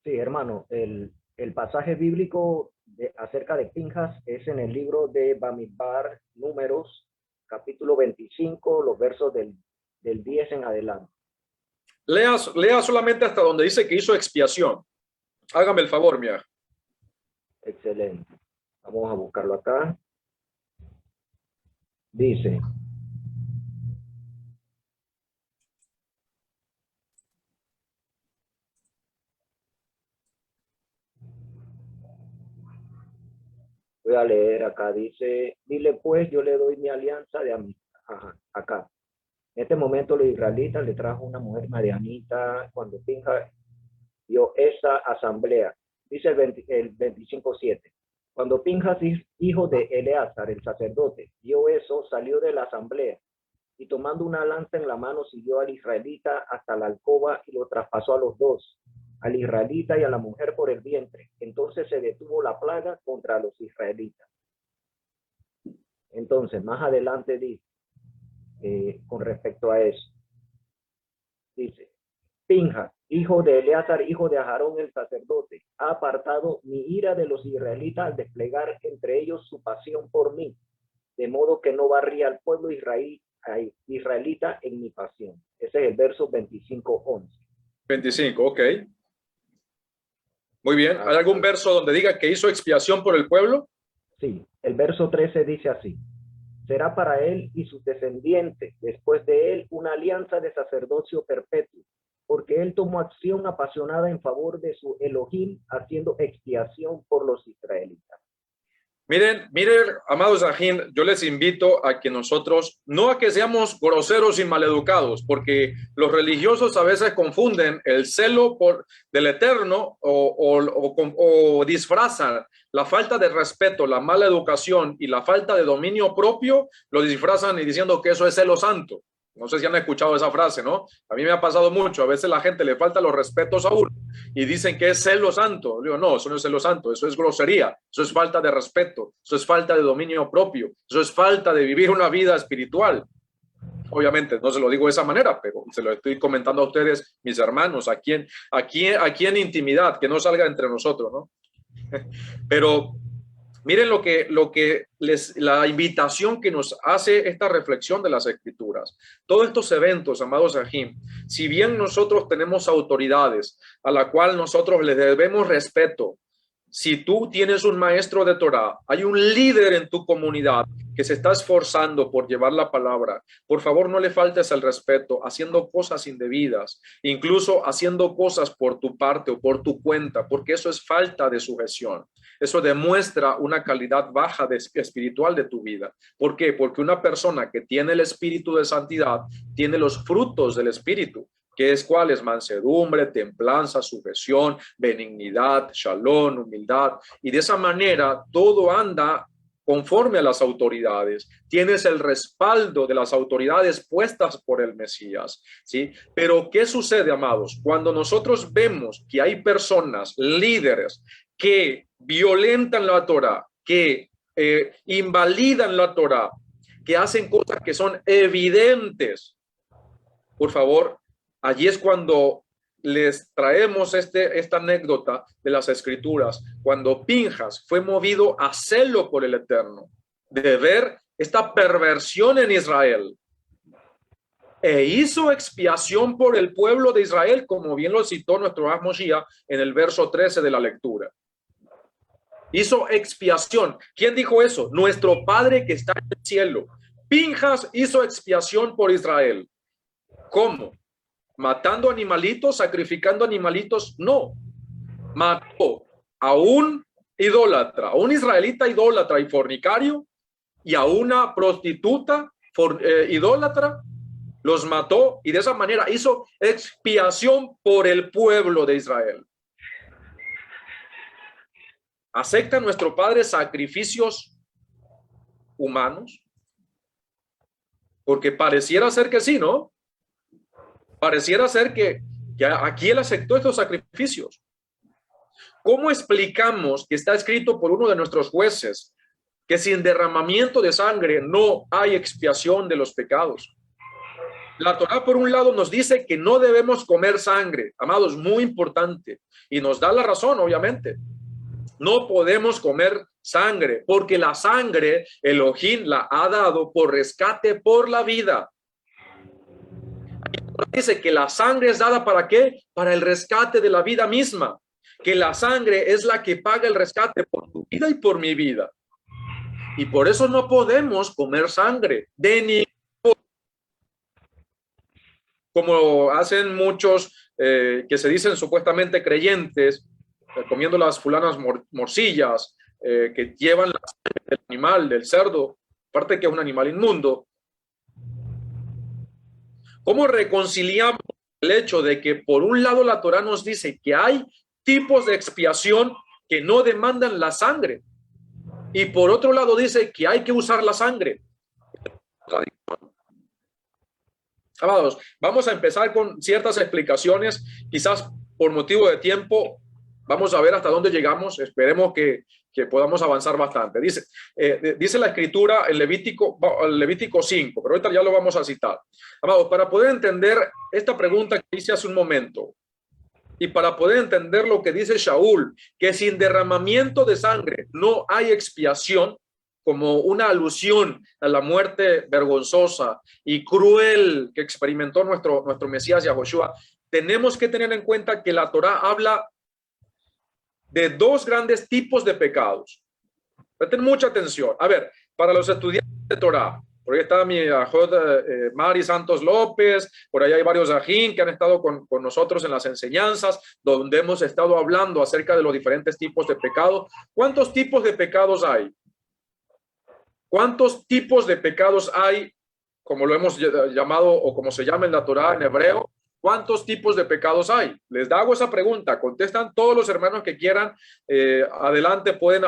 Sí, hermano, el pasaje bíblico acerca de Pinjas es en el libro de Bamidbar, Números, capítulo 25, los versos del 10 en adelante. Lea solamente hasta donde dice que hizo expiación. Hágame el favor, mía. Excelente. Vamos a buscarlo acá. Dice: Voy a leer acá, dice, dile pues, yo le doy mi alianza de amistad. Ajá, acá. En este momento los israelitas le trajo una mujer madianita cuando Pinjas dio esa asamblea. Dice el 25:7. Cuando Pinjas, hijo de Eleazar, el sacerdote, vio eso, salió de la asamblea y tomando una lanza en la mano siguió al israelita hasta la alcoba y lo traspasó a los dos, al israelita y a la mujer por el vientre. Entonces se detuvo la plaga contra los israelitas. Entonces, más adelante dice, con respecto a eso, dice, Pinjas, hijo de Eleazar, hijo de Aarón el sacerdote, ha apartado mi ira de los israelitas al desplegar entre ellos su pasión por mí, de modo que no barría al pueblo israelita en mi pasión. Ese es el verso 25:11. 25, ok. Muy bien. ¿Hay algún verso donde diga que hizo expiación por el pueblo? Sí, el verso 13 dice así. Será para él y sus descendientes, después de él, una alianza de sacerdocio perpetuo, porque él tomó acción apasionada en favor de su Elohim, haciendo expiación por los israelitas. Miren, amados Ajín, yo les invito a que nosotros, no a que seamos groseros y maleducados, porque los religiosos a veces confunden el celo del Eterno o disfrazan la falta de respeto, la mala educación y la falta de dominio propio, lo disfrazan y diciendo que eso es celo santo. No sé si han escuchado esa frase, ¿no? A mí me ha pasado mucho. A veces la gente le falta los respetos a uno y dicen que es celo santo. Digo, no, eso no es celo santo, eso es grosería, eso es falta de respeto, eso es falta de dominio propio, eso es falta de vivir una vida espiritual. Obviamente no se lo digo de esa manera, pero se lo estoy comentando a ustedes, mis hermanos, aquí en intimidad, que no salga entre nosotros, ¿no? Pero miren la invitación que nos hace esta reflexión de las Escrituras. Todos estos eventos, amados Ajim, si bien nosotros tenemos autoridades a la cual nosotros les debemos respeto, si tú tienes un maestro de Torah, hay un líder en tu comunidad que se está esforzando por llevar la palabra, por favor no le faltes el respeto haciendo cosas indebidas, incluso haciendo cosas por tu parte o por tu cuenta, porque eso es falta de sujeción. Eso demuestra una calidad baja espiritual de tu vida. ¿Por qué? Porque una persona que tiene el espíritu de santidad tiene los frutos del espíritu, que es cuáles: mansedumbre, templanza, sujeción, benignidad, shalom, humildad, y de esa manera todo anda conforme a las autoridades. Tienes el respaldo de las autoridades puestas por el Mesías, ¿sí? Pero ¿qué sucede, amados? Cuando nosotros vemos que hay personas, líderes, que violentan la Torah, que invalidan la Torah, que hacen cosas que son evidentes, por favor, allí es cuando les traemos esta anécdota de las Escrituras, cuando Pinjas fue movido a celo por el Eterno, de ver esta perversión en Israel, e hizo expiación por el pueblo de Israel, como bien lo citó nuestro Moshiach en el verso 13 de la lectura. Hizo expiación. ¿Quién dijo eso? Nuestro Padre que está en el cielo. Pinjas hizo expiación por Israel. ¿Cómo? ¿Matando animalitos? ¿Sacrificando animalitos? No. Mató a un idólatra, a un israelita idólatra y fornicario, y a una prostituta idólatra. Los mató y de esa manera hizo expiación por el pueblo de Israel. ¿Acepta nuestro Padre sacrificios humanos? Porque pareciera ser que sí, ¿no? Pareciera ser que aquí él aceptó estos sacrificios. ¿Cómo explicamos que está escrito por uno de nuestros jueces que sin derramamiento de sangre no hay expiación de los pecados? La Torá, por un lado, nos dice que no debemos comer sangre, amados, muy importante, y nos da la razón, obviamente. No podemos comer sangre, porque la sangre Elohim la ha dado por rescate por la vida. Dice que la sangre es dada ¿para qué? Para el rescate de la vida misma, que la sangre es la que paga el rescate por tu vida y por mi vida. Y por eso no podemos comer sangre de ni como hacen muchos que se dicen supuestamente creyentes, comiendo las fulanas morcillas, que llevan la sangre del animal, del cerdo, aparte que es un animal inmundo. ¿Cómo reconciliamos el hecho de que por un lado la Torá nos dice que hay tipos de expiación que no demandan la sangre y por otro lado dice que hay que usar la sangre? Amados, vamos a empezar con ciertas explicaciones, quizás por motivo de tiempo, vamos a ver hasta dónde llegamos, esperemos que podamos avanzar bastante. Dice la escritura en Levítico 5, pero ahorita ya lo vamos a citar. Amados, para poder entender esta pregunta que hice hace un momento, y para poder entender lo que dice Shaul, que sin derramamiento de sangre no hay expiación, como una alusión a la muerte vergonzosa y cruel que experimentó nuestro Mesías Yahushua, tenemos que tener en cuenta que la Torá habla de dos grandes tipos de pecados. Presten mucha atención. A ver, para los estudiantes de Torá, por ahí está mi ajot Mari Santos López, por ahí hay varios ajín que han estado con nosotros en las enseñanzas, donde hemos estado hablando acerca de los diferentes tipos de pecados. ¿Cuántos tipos de pecados hay? ¿Cuántos tipos de pecados hay, como lo hemos llamado o como se llama en la Torá en hebreo? ¿Cuántos tipos de pecados hay? Les hago esa pregunta, contestan todos los hermanos que quieran, adelante, pueden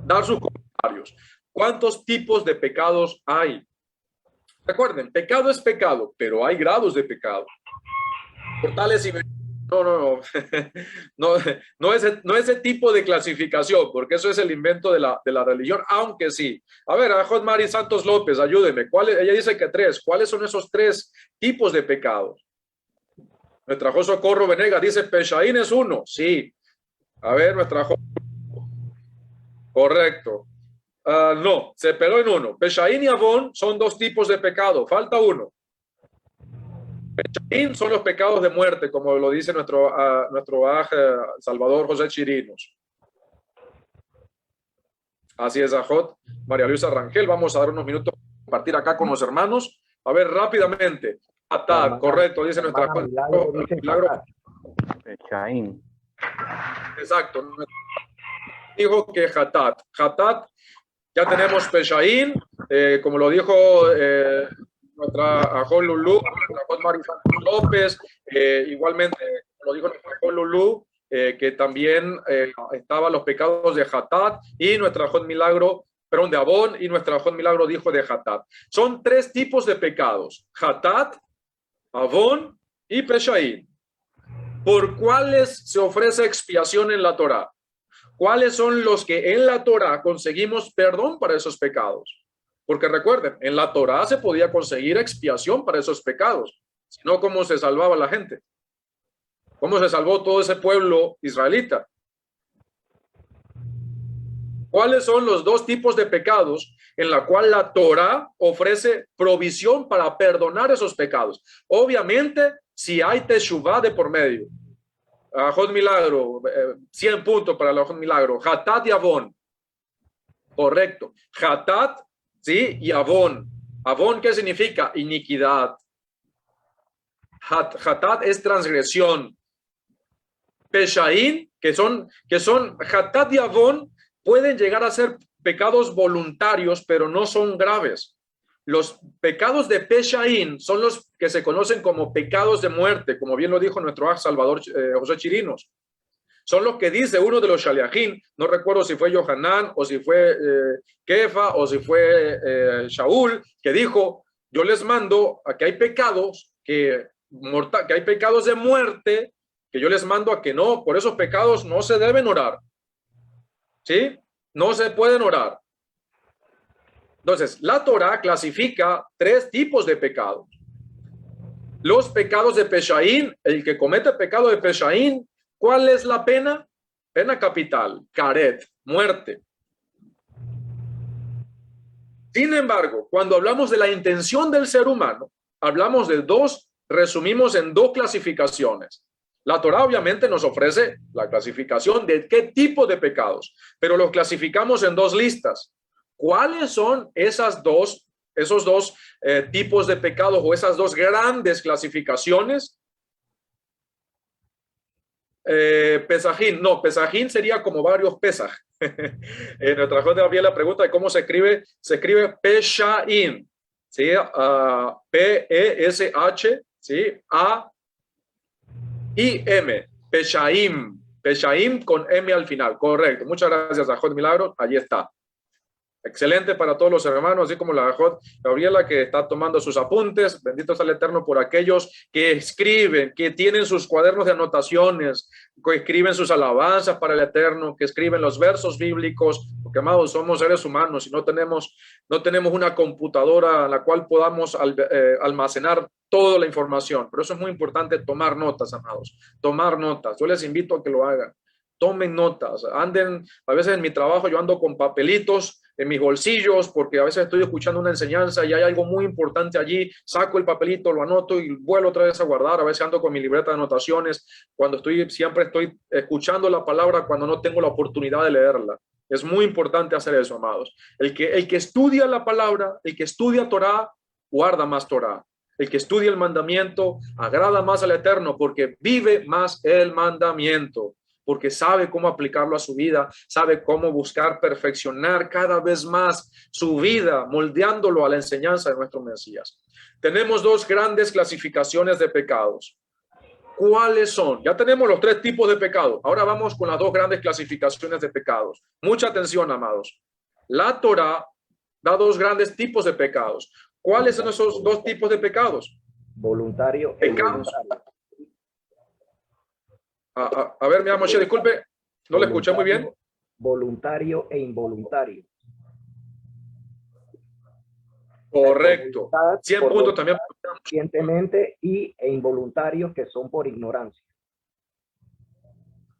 dar sus comentarios. ¿Cuántos tipos de pecados hay? Recuerden, pecado es pecado, pero hay grados de pecado. Portales y no ese tipo de clasificación, porque eso es el invento de la religión, aunque sí. A ver, Ajot Mari Santos López, ayúdeme. Ella dice que 3. ¿Cuáles son esos 3 tipos de pecados? Nuestra Jo Socorro Venegas dice, Peshaín es 1. Sí. A ver, nuestra Jo. Correcto. No, se peló en 1. Peshaín y Avón son 2 tipos de pecado. Falta 1. Peshaín son los pecados de muerte, como lo dice nuestro Salvador José Chirinos. Así es, Ajot. María Luisa Rangel, vamos a dar unos minutos para compartir acá con los hermanos. A ver, rápidamente. Hatat, correcto, dice nuestra Milagro. Peshaín. Exacto. Dijo que Hatat. Hatat, ya tenemos Peshaín, como lo dijo nuestra Ajot Lulú, nuestra Ajot Mari Santos López, igualmente lo dijo nuestra Ajot Lulú, que también estaban los pecados de Hatat, y nuestra Ajot Milagro, perdón, de Avón, y nuestra Ajot Milagro dijo de Hatat. Son 3 tipos de pecados: Hatat, Avón y Peshaín. ¿Por cuáles se ofrece expiación en la Torá? ¿Cuáles son los que en la Torá conseguimos perdón para esos pecados? Porque recuerden, en la Torá se podía conseguir expiación para esos pecados, sino cómo se salvaba la gente, cómo se salvó todo ese pueblo israelita. ¿Cuáles son los 2 tipos de pecados en la cual la Torá ofrece provisión para perdonar esos pecados? Obviamente, si hay teshuvá de por medio. Ajot Milagro, 100 puntos para el Ajot Milagro. Hatat y Avón. Correcto. Hatat, sí, y Avón. Avón, ¿qué significa? Iniquidad. Hatat es transgresión. Peshaín, que son Hatat y Avón, pueden llegar a ser pecados voluntarios, pero no son graves. Los pecados de Peshaín son los que se conocen como pecados de muerte, como bien lo dijo nuestro Salvador José Chirinos. Son los que dice uno de los Shaliachim, no recuerdo si fue Yohanan o si fue Kefa o si fue Shaul, que dijo, yo les mando a que hay pecados que hay pecados de muerte, que yo les mando a que no, por esos pecados no se deben orar. ¿Sí? No se pueden orar. Entonces, la Torá clasifica 3 tipos de pecados. Los pecados de Peshaín, el que comete pecado de Peshaín, ¿cuál es la pena? Pena capital, karet, muerte. Sin embargo, cuando hablamos de la intención del ser humano, hablamos de 2, resumimos en 2 clasificaciones. La Torá obviamente nos ofrece la clasificación de qué tipo de pecados, pero los clasificamos en 2 listas. ¿Cuáles son esos dos tipos de pecados o esas 2 grandes clasificaciones? Pesajín, no, Pesajín sería como varios Pesaj. En nuestra J. había la pregunta de cómo se escribe Peshaim, ¿sí? P-E-S-H, ¿sí? A-I-M, Peshaim, Peshaim con M al final, correcto. Muchas gracias a Jod Milagros, allí está. Excelente para todos los hermanos, así como la Jod Gabriela que está tomando sus apuntes. Bendito sea el Eterno por aquellos que escriben, que tienen sus cuadernos de anotaciones, que escriben sus alabanzas para el Eterno, que escriben los versos bíblicos, porque amados, somos seres humanos y no tenemos una computadora en la cual podamos almacenar toda la información. Por eso es muy importante tomar notas, amados, tomar notas. Yo les invito a que lo hagan. Tomen notas, anden, a veces en mi trabajo yo ando con papelitos en mis bolsillos porque a veces estoy escuchando una enseñanza y hay algo muy importante allí, saco el papelito, lo anoto y vuelvo otra vez a guardar. A veces ando con mi libreta de anotaciones cuando siempre estoy escuchando la palabra cuando no tengo la oportunidad de leerla. Es muy importante hacer eso, amados. El que estudia la palabra, el que estudia Torah, guarda más Torah. El que estudia el mandamiento agrada más al Eterno porque vive más el mandamiento, porque sabe cómo aplicarlo a su vida, sabe cómo buscar perfeccionar cada vez más su vida, moldeándolo a la enseñanza de nuestro Mesías. Tenemos dos grandes clasificaciones de pecados. ¿Cuáles son? Ya tenemos los tres tipos de pecados. Ahora vamos con las dos grandes clasificaciones de pecados. Mucha atención, amados. La Torah da dos grandes tipos de pecados. ¿Cuáles son esos dos tipos de pecados? Voluntario e involuntario. A ver, mi amor, disculpe, no le escuché muy bien. Voluntario e involuntario. Correcto. 100 puntos también. Conscientemente e involuntarios que son por ignorancia.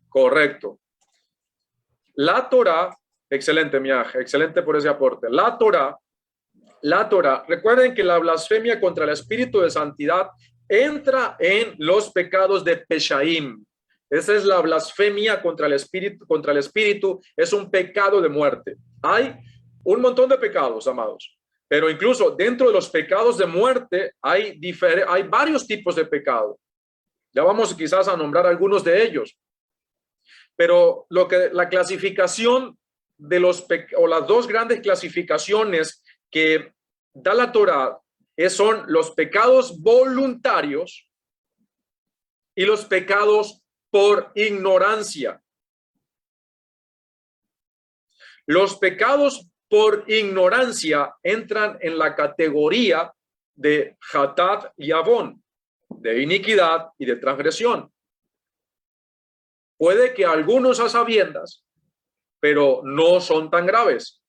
Correcto. La Torah, excelente, Miaj, excelente por ese aporte. La Torah, recuerden que la blasfemia contra el Espíritu de Santidad entra en los pecados de Peshaim. Esa es la blasfemia contra el Espíritu, es un pecado de muerte. Hay un montón de pecados, amados, pero incluso dentro de los pecados de muerte hay varios tipos de pecado. Ya vamos quizás a nombrar algunos de ellos. Pero la clasificación de las dos grandes clasificaciones que da la Torah son los pecados voluntarios y los pecados por ignorancia. Los pecados por ignorancia entran en la categoría de Hatat y Avón, de iniquidad y de transgresión. Puede que algunos a sabiendas, pero no son tan graves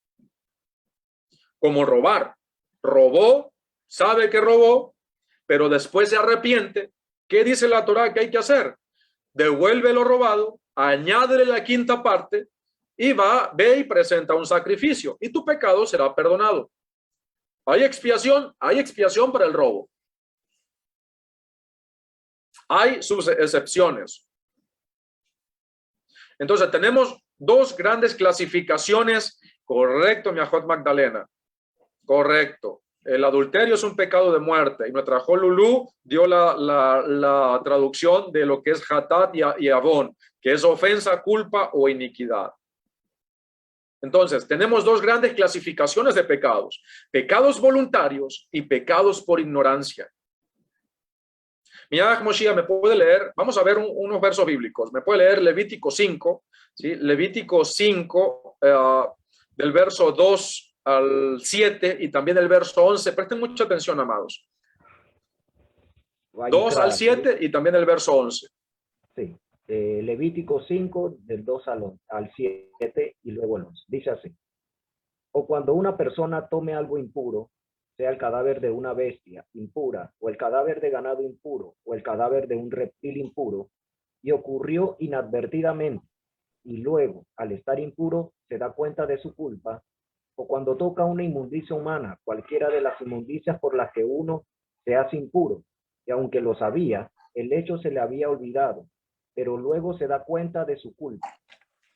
como robar. Robó, sabe que robó, pero después se arrepiente. ¿Qué dice la Torah que hay que hacer? Devuelve lo robado, añádele la quinta parte y ve y presenta un sacrificio y tu pecado será perdonado. Hay expiación para el robo. Hay sus excepciones. Entonces tenemos dos grandes clasificaciones. Correcto, mi Ajot Magdalena. Correcto. El adulterio es un pecado de muerte y nuestra Jolulú dio la traducción de lo que es Hatat y Avón, que es ofensa, culpa o iniquidad. Entonces, tenemos dos grandes clasificaciones de pecados: pecados voluntarios y pecados por ignorancia. Mira, Moshiach, ¿me puede leer? Vamos a ver unos versos bíblicos. ¿Me puede leer Levítico 5? ¿Sí? Levítico 5, del verso 2 al 7 y también el verso 11. Presten mucha atención, amados. 2 al 7 y también el verso 11. Sí. Levítico 5, del 2 al 7 y luego el 11. Dice así: o cuando una persona tome algo impuro, sea el cadáver de una bestia impura, o el cadáver de ganado impuro, o el cadáver de un reptil impuro, y ocurrió inadvertidamente, y luego, al estar impuro, se da cuenta de su culpa, o cuando toca una inmundicia humana, cualquiera de las inmundicias por las que uno se hace impuro, y aunque lo sabía, el hecho se le había olvidado, pero luego se da cuenta de su culpa.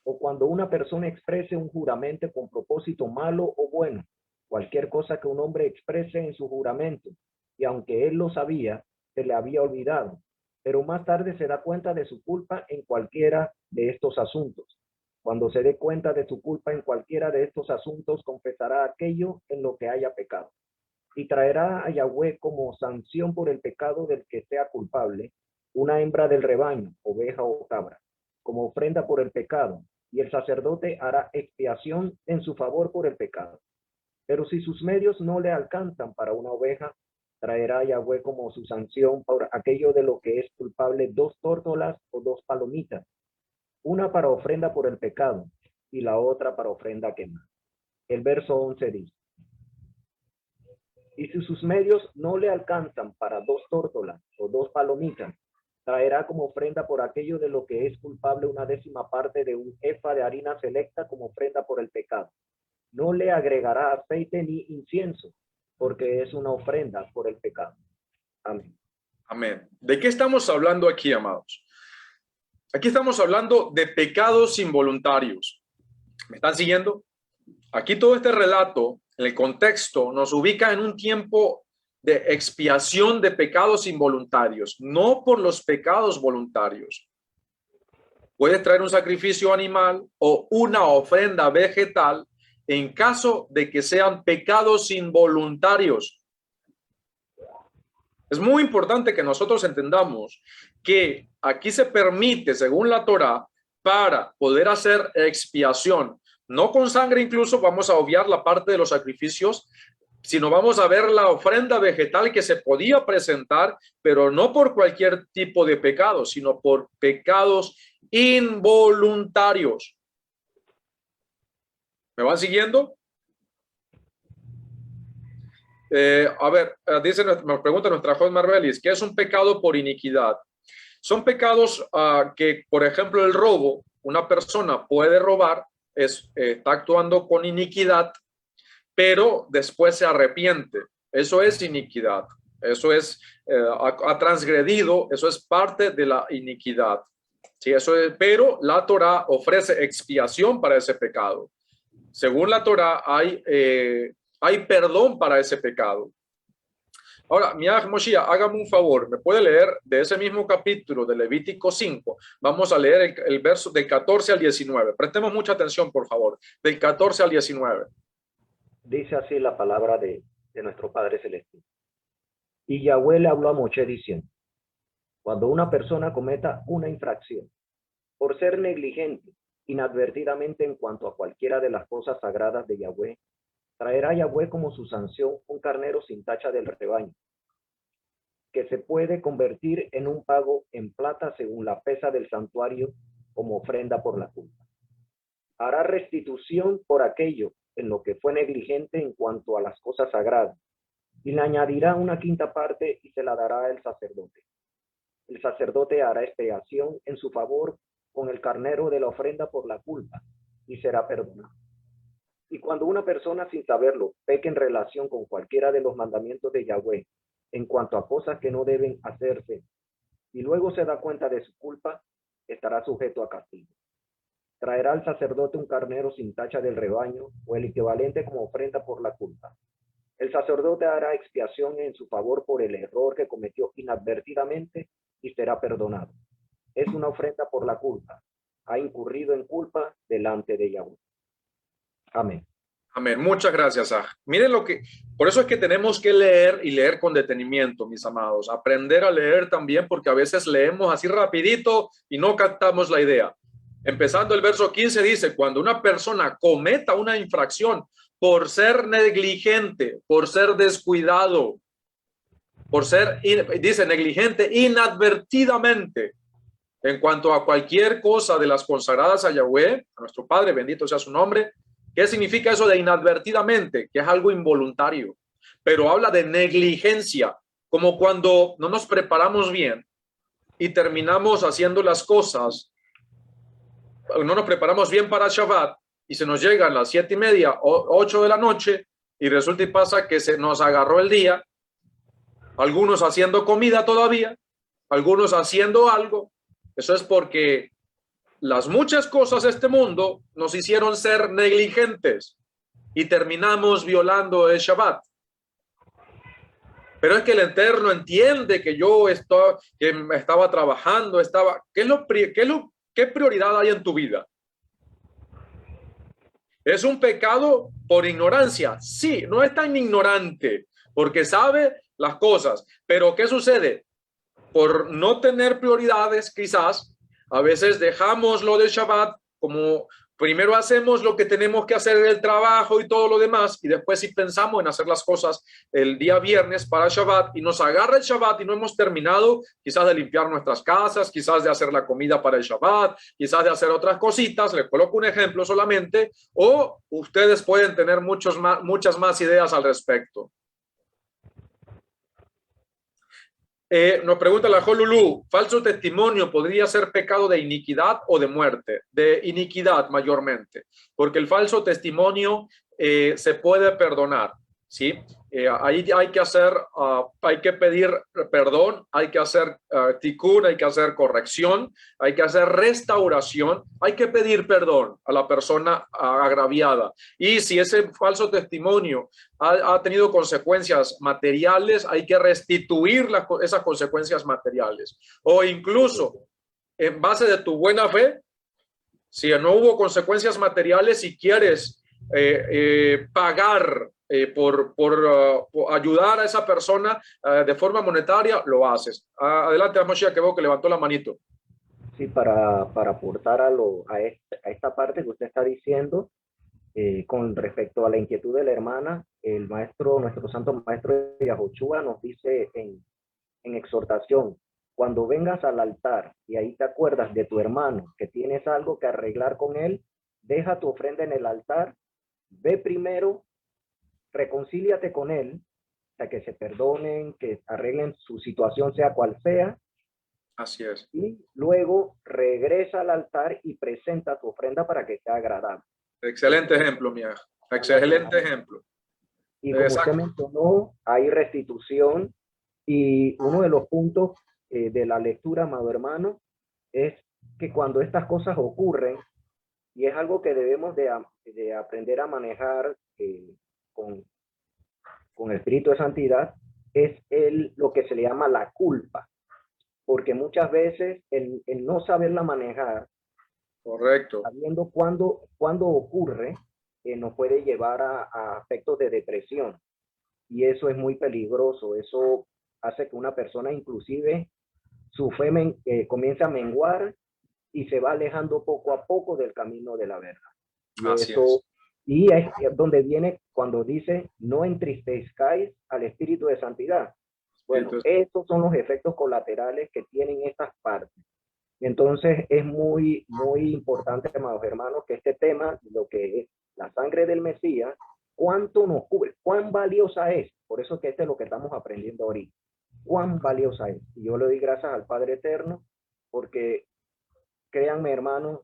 O cuando una persona exprese un juramento con propósito malo o bueno, cualquier cosa que un hombre exprese en su juramento, y aunque él lo sabía, se le había olvidado, pero más tarde se da cuenta de su culpa en cualquiera de estos asuntos. Cuando se dé cuenta de su culpa en cualquiera de estos asuntos, confesará aquello en lo que haya pecado y traerá a Yahweh como sanción por el pecado del que sea culpable una hembra del rebaño, oveja o cabra, como ofrenda por el pecado, y el sacerdote hará expiación en su favor por el pecado. Pero si sus medios no le alcanzan para una oveja, traerá a Yahweh como su sanción por aquello de lo que es culpable 2 tórtolas o 2 palomitas, una para ofrenda por el pecado y la otra para ofrenda quemada. El verso 11 dice: y si sus medios no le alcanzan para 2 tórtolas o 2 palomitas, traerá como ofrenda por aquello de lo que es culpable una 10ª parte de un efa de harina selecta como ofrenda por el pecado. No le agregará aceite ni incienso, porque es una ofrenda por el pecado. Amén. Amén. ¿De qué estamos hablando aquí, amados? Aquí estamos hablando de pecados involuntarios. ¿Me están siguiendo? Aquí todo este relato, en el contexto, nos ubica en un tiempo de expiación de pecados involuntarios, no por los pecados voluntarios. Puedes traer un sacrificio animal o una ofrenda vegetal en caso de que sean pecados involuntarios. Es muy importante que nosotros entendamos que aquí se permite, según la Torá, para poder hacer expiación, no con sangre incluso, vamos a obviar la parte de los sacrificios, sino vamos a ver la ofrenda vegetal que se podía presentar, pero no por cualquier tipo de pecado, sino por pecados involuntarios. ¿Me van siguiendo? Dice, me pregunta nuestra joven Marbelis, ¿qué es un pecado por iniquidad? Son pecados que, por ejemplo, el robo, una persona puede robar, está actuando con iniquidad, pero después se arrepiente. Eso es iniquidad. Eso es, ha transgredido, eso es parte de la iniquidad. Sí, eso es, pero la Torá ofrece expiación para ese pecado. Según la Torá hay perdón para ese pecado. Ahora, Miaj Moshiach, hágame un favor, ¿me puede leer de ese mismo capítulo de Levítico 5? Vamos a leer el verso del 14 al 19. Prestemos mucha atención, por favor, del 14 al 19. Dice así la palabra de nuestro Padre Celestial. Y Yahweh le habló a Moshe diciendo: cuando una persona cometa una infracción por ser negligente inadvertidamente en cuanto a cualquiera de las cosas sagradas de Yahweh, traerá Yahweh como su sanción un carnero sin tacha del rebaño, que se puede convertir en un pago en plata según la pesa del santuario como ofrenda por la culpa. Hará restitución por aquello en lo que fue negligente en cuanto a las cosas sagradas, y le añadirá una 5ª parte y se la dará al sacerdote. El sacerdote hará expiación en su favor con el carnero de la ofrenda por la culpa, y será perdonado. Y cuando una persona sin saberlo peque en relación con cualquiera de los mandamientos de Yahweh en cuanto a cosas que no deben hacerse, y luego se da cuenta de su culpa, estará sujeto a castigo. Traerá al sacerdote un carnero sin tacha del rebaño o el equivalente como ofrenda por la culpa. El sacerdote hará expiación en su favor por el error que cometió inadvertidamente y será perdonado. Es una ofrenda por la culpa. Ha incurrido en culpa delante de Yahweh. Amén. Amén. Muchas gracias, Aj. Miren por eso es que tenemos que leer y leer con detenimiento, mis amados. Aprender a leer también, porque a veces leemos así rapidito y no captamos la idea. Empezando el verso 15 dice: cuando una persona cometa una infracción por ser negligente, por ser descuidado, por ser, dice, negligente inadvertidamente en cuanto a cualquier cosa de las consagradas a Yahweh, a nuestro Padre, bendito sea su nombre. ¿Qué significa eso de inadvertidamente? Que es algo involuntario, pero habla de negligencia, como cuando no nos preparamos bien y terminamos haciendo las cosas, no nos preparamos bien para Shabbat y se nos llegan las 7:30 o 8 de la noche y resulta y pasa que se nos agarró el día, algunos haciendo comida todavía, algunos haciendo algo. Eso es porque las muchas cosas de este mundo nos hicieron ser negligentes y terminamos violando el Shabbat. Pero es que el Eterno entiende que yo estaba trabajando, ¿qué prioridad hay en tu vida? ¿Es un pecado por ignorancia? Sí, no es tan ignorante porque sabe las cosas. Pero ¿qué sucede? Por no tener prioridades, quizás, a veces dejamos lo del Shabbat, como primero hacemos lo que tenemos que hacer del trabajo y todo lo demás, y después si pensamos en hacer las cosas el día viernes para Shabbat, y nos agarra el Shabbat y no hemos terminado quizás de limpiar nuestras casas, quizás de hacer la comida para el Shabbat, quizás de hacer otras cositas, les coloco un ejemplo solamente, o ustedes pueden tener muchas más ideas al respecto. Nos pregunta la Jolulú, ¿falso testimonio podría ser pecado de iniquidad o de muerte? De iniquidad mayormente, porque el falso testimonio se puede perdonar, ¿sí? Ahí hay que pedir perdón, hay que hacer tikkun, hay que hacer corrección, hay que hacer restauración, hay que pedir perdón a la persona agraviada. Y si ese falso testimonio ha tenido consecuencias materiales, hay que restituir esas consecuencias materiales. O incluso, en base de tu buena fe, si no hubo consecuencias materiales, si quieres pagar por ayudar a esa persona de forma monetaria, lo haces. Adelante, Moshiach, que veo que levantó la manito. Sí, para aportar a esta parte que usted está diciendo, con respecto a la inquietud de la hermana, el maestro, nuestro santo maestro Yahoshua nos dice en exhortación, cuando vengas al altar y ahí te acuerdas de tu hermano, que tienes algo que arreglar con él, deja tu ofrenda en el altar, ve primero, reconcíliate con él, o sea, que se perdonen, que arreglen su situación, sea cual sea. Así es. Y luego regresa al altar y presenta tu ofrenda para que sea agradable. Excelente ejemplo, mía. Excelente ejemplo. Y como usted mencionó, hay restitución. Y uno de los puntos de la lectura, amado hermano, es que cuando estas cosas ocurren, y es algo que debemos de aprender a manejar con el espíritu de santidad, es lo que se le llama la culpa. Porque muchas veces el no saberla manejar, correcto, sabiendo cuándo ocurre, nos puede llevar a aspectos de depresión. Y eso es muy peligroso. Eso hace que una persona, inclusive, su fe comience a menguar y se va alejando poco a poco del camino de la verdad. Y es donde viene cuando dice, no entristezcáis al espíritu de santidad. Bueno, estos son los efectos colaterales que tienen estas partes. Entonces es muy, muy importante, amados hermanos, que este tema, lo que es la sangre del Mesías, cuánto nos cubre, cuán valiosa es. Por eso que este es lo que estamos aprendiendo ahorita. Cuán valiosa es. Y yo le doy gracias al Padre Eterno, porque créanme, hermanos,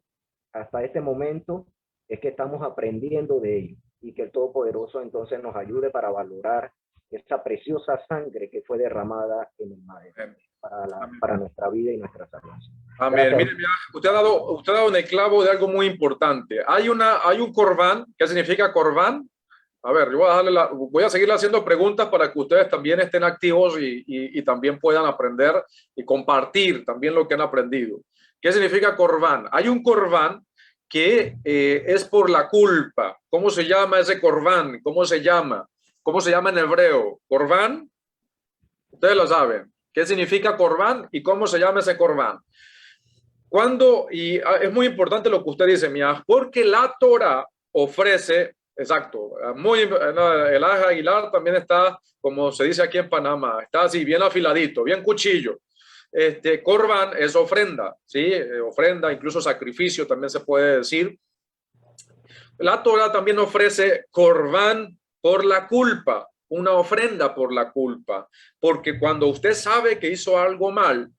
hasta este momento es que estamos aprendiendo de ello. Y que el Todopoderoso entonces nos ayude para valorar esa preciosa sangre que fue derramada en el madero para nuestra vida y nuestra salvación. Amén. Mire, usted ha dado un clavo de algo muy importante. Hay un corbán. ¿Qué significa corbán? A ver, yo voy a seguir haciendo preguntas para que ustedes también estén activos y también puedan aprender y compartir también lo que han aprendido. ¿Qué significa corbán? Hay un corbán que es por la culpa. ¿Cómo se llama ese corbán? ¿Cómo se llama? ¿Cómo se llama en hebreo? ¿Corbán? Ustedes lo saben. ¿Qué significa corbán y cómo se llama ese corbán? Es muy importante lo que usted dice, Mía, porque la Torah ofrece, exacto, el Aj Aguilar también está, como se dice aquí en Panamá, está así bien afiladito, bien cuchillo. Corbán es ofrenda, ¿sí? Ofrenda, incluso sacrificio también se puede decir. La Torah también ofrece corbán por la culpa, una ofrenda por la culpa, porque cuando usted sabe que hizo algo mal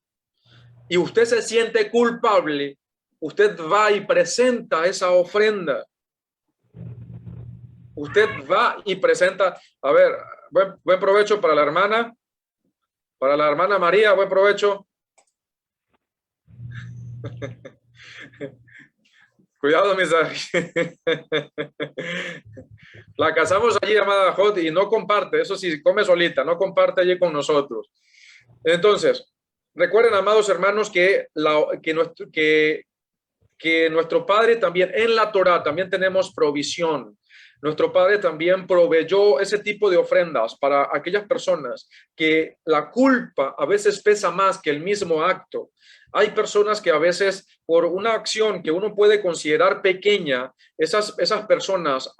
y usted se siente culpable, usted va y presenta esa ofrenda. Usted va y presenta, a ver, buen provecho para la hermana María, buen provecho. Cuidado, mis La casamos allí, amada Jot, y no comparte. Eso sí, come solita, no comparte allí con nosotros. Entonces, recuerden, amados hermanos, que nuestro Padre también, en la Torá, también tenemos provisión. Nuestro Padre también proveyó ese tipo de ofrendas para aquellas personas que la culpa a veces pesa más que el mismo acto. Hay personas que a veces por una acción que uno puede considerar pequeña, esas personas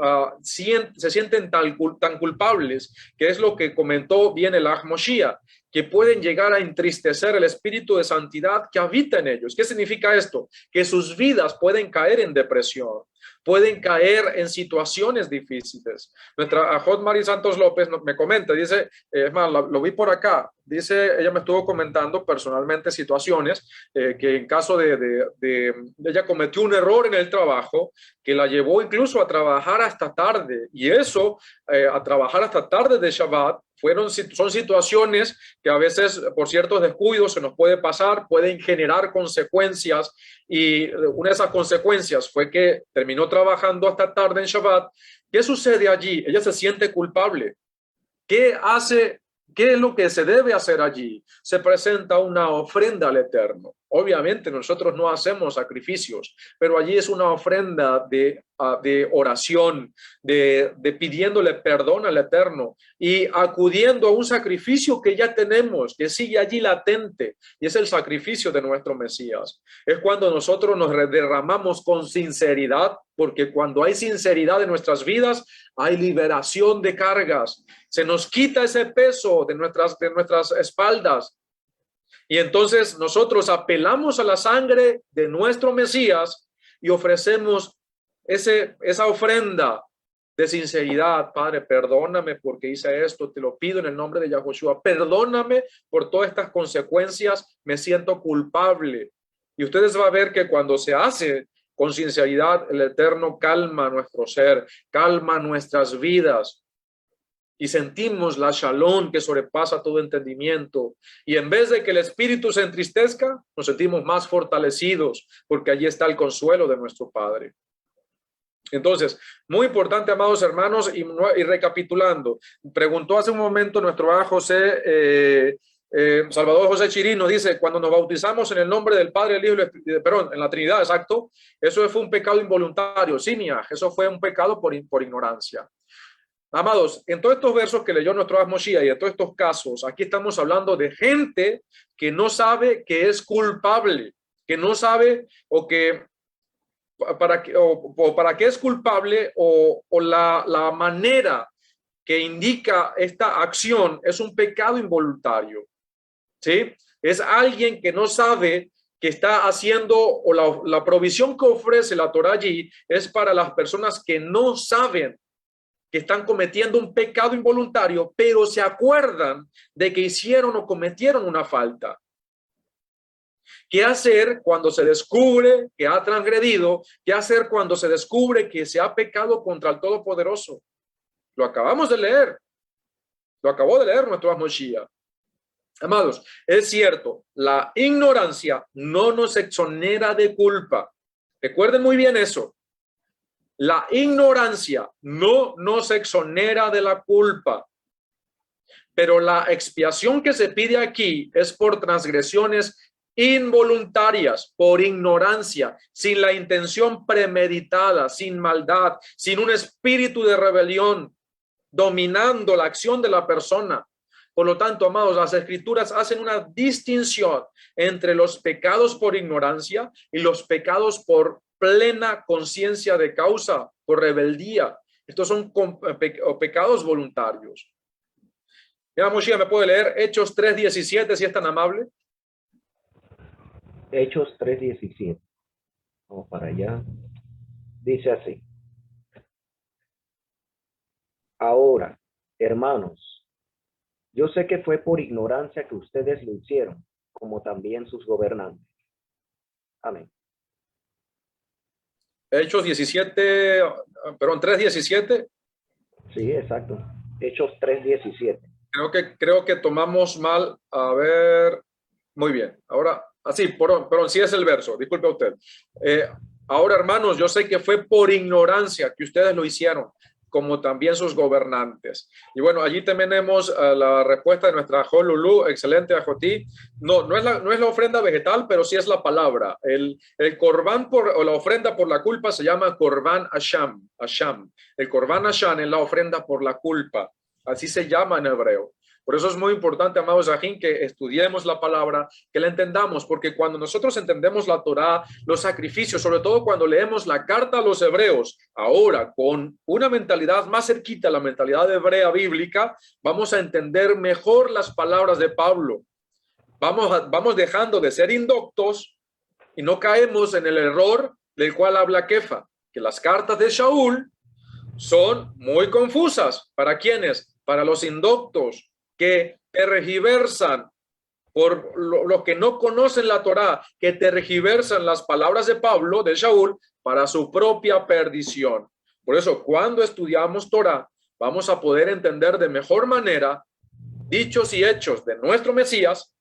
se sienten tan culpables, que es lo que comentó bien el Moshiach, que pueden llegar a entristecer el espíritu de santidad que habita en ellos. ¿Qué significa esto? Que sus vidas pueden caer en depresión, pueden caer en situaciones difíciles. Nuestra Ajot Mari Santos López me comenta, dice, es más, lo vi por acá, dice, ella me estuvo comentando personalmente situaciones que en caso de ella cometió un error en el trabajo que la llevó incluso a trabajar hasta tarde, y eso, a trabajar hasta tarde de Shabbat, son situaciones que a veces por ciertos descuidos se nos puede pasar, pueden generar consecuencias, y una de esas consecuencias fue que terminó trabajando hasta tarde en Shabbat. ¿Qué sucede allí? Ella se siente culpable. ¿Qué hace? ¿Qué es lo que se debe hacer allí? Se presenta una ofrenda al Eterno. Obviamente nosotros no hacemos sacrificios, pero allí es una ofrenda de oración, de pidiéndole perdón al Eterno y acudiendo a un sacrificio que ya tenemos, que sigue allí latente, y es el sacrificio de nuestro Mesías. Es cuando nosotros nos derramamos con sinceridad, porque cuando hay sinceridad en nuestras vidas, hay liberación de cargas. Se nos quita ese peso de nuestras espaldas. Y entonces nosotros apelamos a la sangre de nuestro Mesías y ofrecemos esa ofrenda de sinceridad. Padre, perdóname porque hice esto, te lo pido en el nombre de Yahushua. Perdóname por todas estas consecuencias, me siento culpable. Y ustedes van a ver que cuando se hace con sinceridad, el Eterno calma nuestro ser, calma nuestras vidas. Y sentimos la shalom que sobrepasa todo entendimiento. Y en vez de que el espíritu se entristezca, nos sentimos más fortalecidos, porque allí está el consuelo de nuestro Padre. Entonces, muy importante, amados hermanos, y recapitulando, preguntó hace un momento nuestro Salvador José Chirino, dice, cuando nos bautizamos en el nombre del Padre, el Hijo y en la Trinidad, exacto, eso fue un pecado involuntario, siniach, eso fue un pecado por ignorancia. Amados, en todos estos versos que leyó nuestro Moshiach y en todos estos casos, aquí estamos hablando de gente que no sabe que es culpable, que no sabe para qué es culpable, o la manera que indica esta acción es un pecado involuntario. ¿Sí? Es alguien que no sabe que está haciendo, o la provisión que ofrece la Torah allí es para las personas que no saben que están cometiendo un pecado involuntario, pero se acuerdan de que hicieron o cometieron una falta. ¿Qué hacer cuando se descubre que ha transgredido? ¿Qué hacer cuando se descubre que se ha pecado contra el Todopoderoso? Lo acabamos de leer. Lo acabó de leer nuestro Moshiach. Amados, es cierto, la ignorancia no nos exonera de culpa. Recuerden muy bien eso. La ignorancia no nos exonera de la culpa, pero la expiación que se pide aquí es por transgresiones involuntarias, por ignorancia, sin la intención premeditada, sin maldad, sin un espíritu de rebelión dominando la acción de la persona. Por lo tanto, amados, las escrituras hacen una distinción entre los pecados por ignorancia y los pecados por plena conciencia de causa, por rebeldía. Estos son pecados voluntarios. Ya, Moshiach, ¿me puede leer Hechos 3:17 si es tan amable? Hechos 3:17. Vamos para allá. Dice así: ahora, hermanos, yo sé que fue por ignorancia que ustedes lo hicieron, como también sus gobernantes. Amén. Hechos 3:17. Sí, exacto. Hechos 3:17. Creo que tomamos mal. A ver, muy bien. Ahora, así, perdón, sí es el verso. Disculpe usted. Ahora, hermanos, yo sé que fue por ignorancia que ustedes lo hicieron, como también sus gobernantes. Y bueno, allí tenemos la respuesta de nuestra Jolulú, excelente Ajotí. No es la ofrenda vegetal, pero sí es la palabra. El corbán o la ofrenda por la culpa se llama Corbán Asham. El Corbán Asham es la ofrenda por la culpa. Así se llama en hebreo. Por eso es muy importante, amados Sajín, que estudiemos la palabra, que la entendamos, porque cuando nosotros entendemos la Torá, los sacrificios, sobre todo cuando leemos la carta a los hebreos, ahora con una mentalidad más cerquita a la mentalidad hebrea bíblica, vamos a entender mejor las palabras de Pablo. Vamos dejando de ser indoctos y no caemos en el error del cual habla Kefa, que las cartas de Shaul son muy confusas. ¿Para quiénes? Para los indoctos, que tergiversan, por los que no conocen la Torá, que tergiversan las palabras de Pablo, de Shaul, para su propia perdición. Por eso, cuando estudiamos Torá, vamos a poder entender de mejor manera dichos y hechos de nuestro Mesías,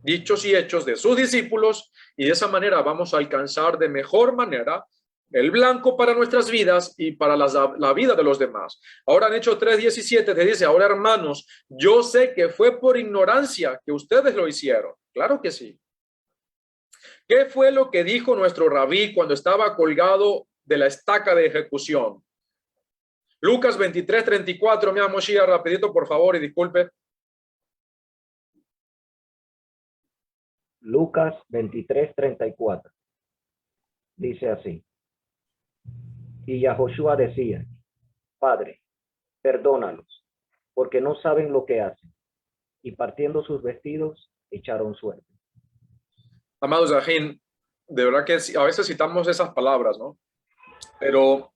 dichos y hechos de sus discípulos, y de esa manera vamos a alcanzar de mejor manera el blanco para nuestras vidas y para la vida de los demás. Ahora en Hechos 3:17 te dice, ahora hermanos, yo sé que fue por ignorancia que ustedes lo hicieron. Claro que sí. ¿Qué fue lo que dijo nuestro rabí cuando estaba colgado de la estaca de ejecución? Lucas 23:34, mi Moshiach, rapidito por favor y disculpe. Lucas 23:34. Dice así. Y Yahoshua decía, Padre, perdónalos, porque no saben lo que hacen. Y partiendo sus vestidos, echaron suerte. Amados Sajín, de verdad que a veces citamos esas palabras, ¿no? Pero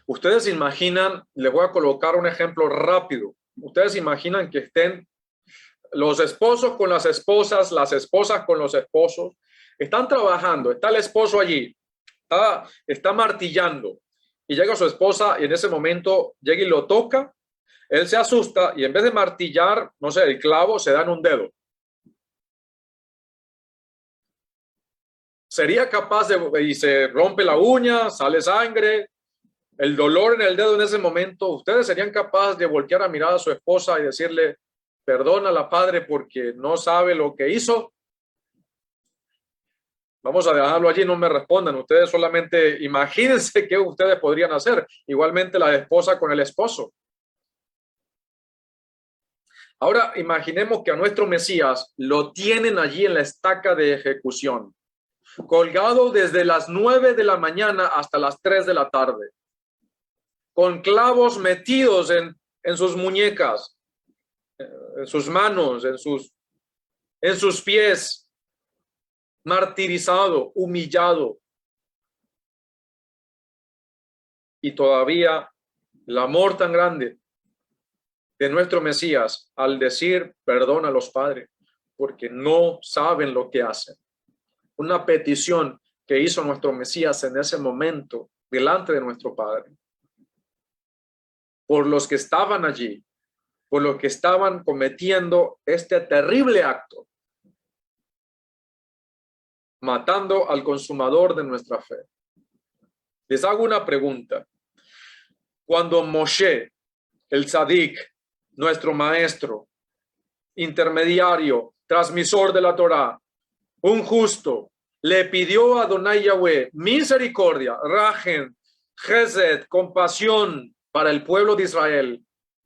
ustedes imaginan, les voy a colocar un ejemplo rápido. Ustedes imaginan que estén los esposos con las esposas con los esposos, están trabajando, está el esposo allí, está martillando, y llega su esposa y en ese momento llega y lo toca, él se asusta y en vez de martillar, no sé, el clavo, se da en un dedo. Sería capaz y se rompe la uña, sale sangre, el dolor en el dedo en ese momento, ustedes serían capaces de voltear a mirar a su esposa y decirle, perdónala, padre, porque no sabe lo que hizo. Vamos a dejarlo allí, no me respondan. Ustedes solamente imagínense qué ustedes podrían hacer. Igualmente la esposa con el esposo. Ahora imaginemos que a nuestro Mesías lo tienen allí en la estaca de ejecución, colgado desde las 9 de la mañana hasta las 3 de la tarde, con clavos metidos en sus muñecas, en sus manos, en sus pies, martirizado, humillado. Y todavía el amor tan grande de nuestro Mesías al decir, perdona a los padres, porque no saben lo que hacen. Una petición que hizo nuestro Mesías en ese momento delante de nuestro Padre. Por los que estaban allí, por los que estaban cometiendo este terrible acto, matando al consumador de nuestra fe. Les hago una pregunta. Cuando Moshe, el Tzadik, nuestro maestro, intermediario, transmisor de la Torá, un justo, le pidió a Adonai Yahweh misericordia, rajen, chesed, compasión para el pueblo de Israel,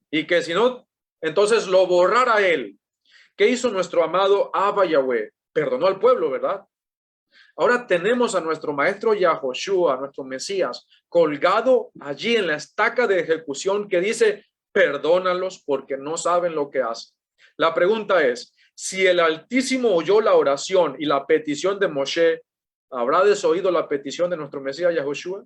y que si no, entonces lo borrara él. ¿Qué hizo nuestro amado Abba Yahweh? Perdonó al pueblo, ¿verdad? Ahora tenemos a nuestro maestro Yahoshua, nuestro Mesías, colgado allí en la estaca de ejecución que dice, perdónalos porque no saben lo que hacen. La pregunta es, si el Altísimo oyó la oración y la petición de Moshe, ¿habrá desoído la petición de nuestro Mesías Yahoshua?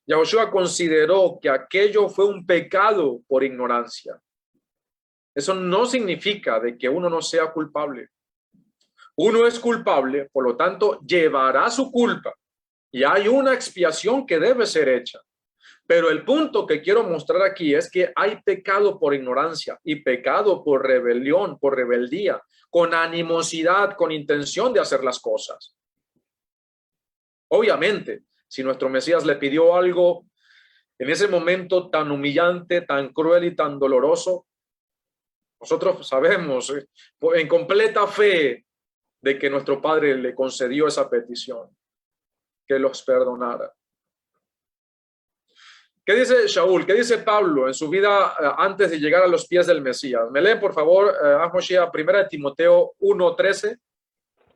Yahoshua consideró que aquello fue un pecado por ignorancia. Eso no significa de que uno no sea culpable. Uno es culpable, por lo tanto, llevará su culpa y hay una expiación que debe ser hecha. Pero el punto que quiero mostrar aquí es que hay pecado por ignorancia y pecado por rebelión, por rebeldía, con animosidad, con intención de hacer las cosas. Obviamente, si nuestro Mesías le pidió algo en ese momento tan humillante, tan cruel y tan doloroso, nosotros sabemos en completa fe de que nuestro Padre le concedió esa petición, que los perdonara. ¿Qué dice Shaul? ¿Qué dice Pablo en su vida antes de llegar a los pies del Mesías? Me leen, por favor, Primera de Timoteo 1:13.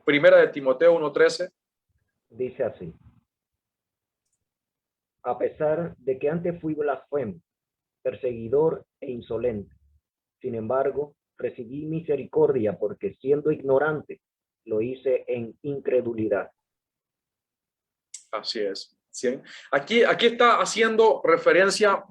Primera de Timoteo 1:13. Dice así: a pesar de que antes fui blasfemo, perseguidor e insolente, sin embargo, recibí misericordia porque siendo ignorante, lo hice en incredulidad. Así es. ¿Sí? Aquí está haciendo referencia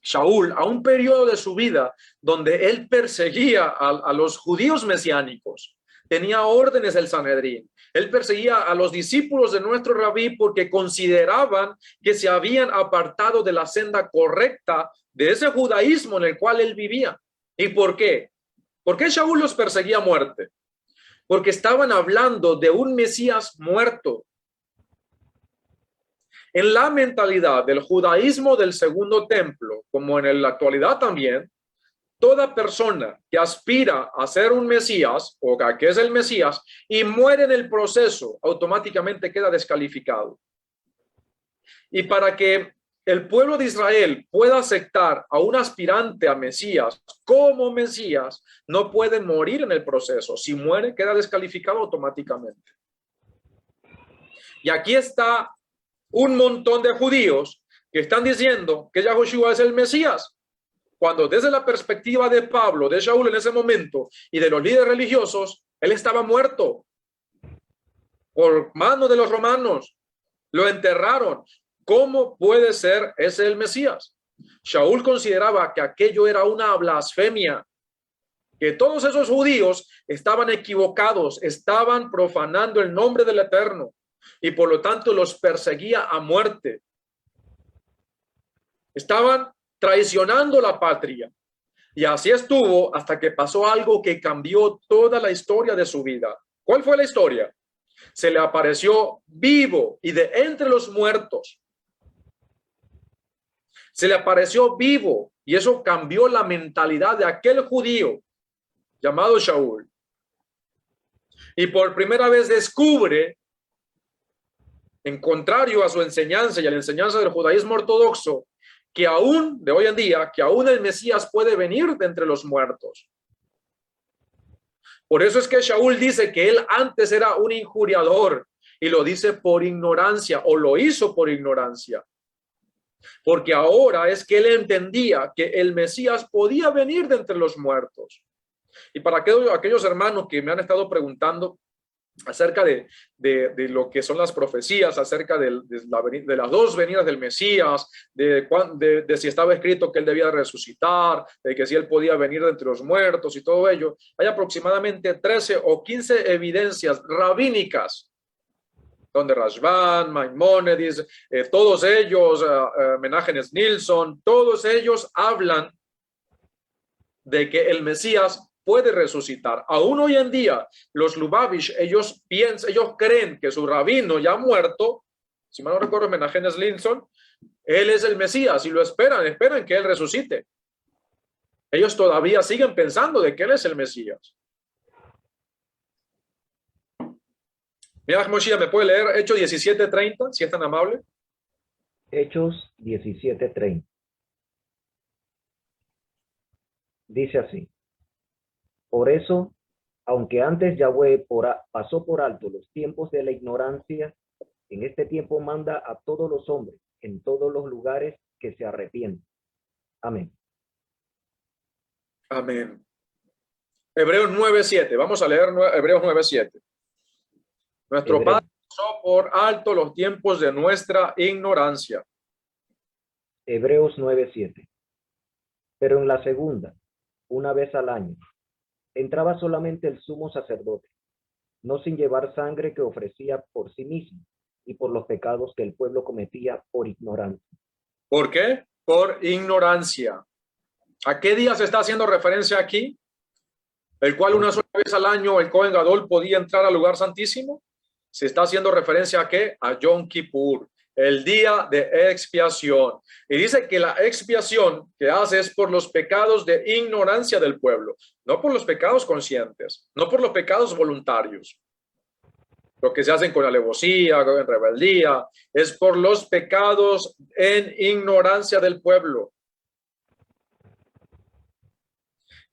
Shaul a un periodo de su vida donde él perseguía a los judíos mesiánicos. Tenía órdenes del Sanedrín. Él perseguía a los discípulos de nuestro rabí porque consideraban que se habían apartado de la senda correcta de ese judaísmo en el cual él vivía. ¿Y por qué? ¿Por qué Shaul los perseguía a muerte? Porque estaban hablando de un Mesías muerto. En la mentalidad del judaísmo del segundo templo, como en la actualidad también, toda persona que aspira a ser un Mesías o que es el Mesías y muere en el proceso, automáticamente queda descalificado. Y para que el pueblo de Israel pueda aceptar a un aspirante a Mesías como Mesías, no puede morir en el proceso. Si muere, queda descalificado automáticamente. Y aquí está un montón de judíos que están diciendo que Yahushua es el Mesías, cuando desde la perspectiva de Pablo, de Shaul en ese momento y de los líderes religiosos, él estaba muerto por mano de los romanos, lo enterraron. ¿Cómo puede ser ese el Mesías? Shaul consideraba que aquello era una blasfemia, que todos esos judíos estaban equivocados, estaban profanando el nombre del Eterno y por lo tanto los perseguía a muerte. Estaban traicionando la patria. Y así estuvo hasta que pasó algo que cambió toda la historia de su vida. ¿Cuál fue la historia? Se le apareció vivo y de entre los muertos. Se le apareció vivo y eso cambió la mentalidad de aquel judío llamado Shaul. Y por primera vez descubre, en contrario a su enseñanza y a la enseñanza del judaísmo ortodoxo, que aún de hoy en día, que aún el Mesías puede venir de entre los muertos. Por eso es que Shaul dice que él antes era un injuriador y lo dice por ignorancia o lo hizo por ignorancia. Porque ahora es que él entendía que el Mesías podía venir de entre los muertos. Y para aquellos hermanos que me han estado preguntando acerca de lo que son las profecías, acerca de las dos venidas del Mesías, de si estaba escrito que él debía resucitar, de que si él podía venir de entre los muertos y todo ello, hay aproximadamente 13 o 15 evidencias rabínicas, donde Rashban, Maimónides, todos ellos, Menágenes Nilsson, todos ellos hablan de que el Mesías puede resucitar. Aún hoy en día, los Lubavitch, ellos creen que su rabino ya muerto, si mal no recuerdo, Menágenes Nilsson, él es el Mesías y lo esperan que él resucite. Ellos todavía siguen pensando de que él es el Mesías. Mira, Moshiach, ¿me puede leer Hechos 17:30, si es tan amable? Hechos 17:30. Dice así: por eso, aunque antes Yahweh pasó por alto los tiempos de la ignorancia, en este tiempo manda a todos los hombres en todos los lugares que se arrepienten. Amén. Amén. Hebreos 9:7. Vamos a leer Hebreos 9:7. Nuestro Padre pasó por alto los tiempos de nuestra ignorancia. Hebreos 9:7. Pero en la segunda, una vez al año, entraba solamente el sumo sacerdote, no sin llevar sangre que ofrecía por sí mismo y por los pecados que el pueblo cometía por ignorancia. ¿Por qué? Por ignorancia. ¿A qué día se está haciendo referencia aquí? El cual una sola vez al año el Cohen Gadol podía entrar al lugar santísimo. Se está haciendo referencia a ¿qué? A Yom Kippur, el día de expiación. Y dice que la expiación que hace es por los pecados de ignorancia del pueblo, no por los pecados conscientes, no por los pecados voluntarios. Lo que se hacen con alevosía, con rebeldía, es por los pecados en ignorancia del pueblo.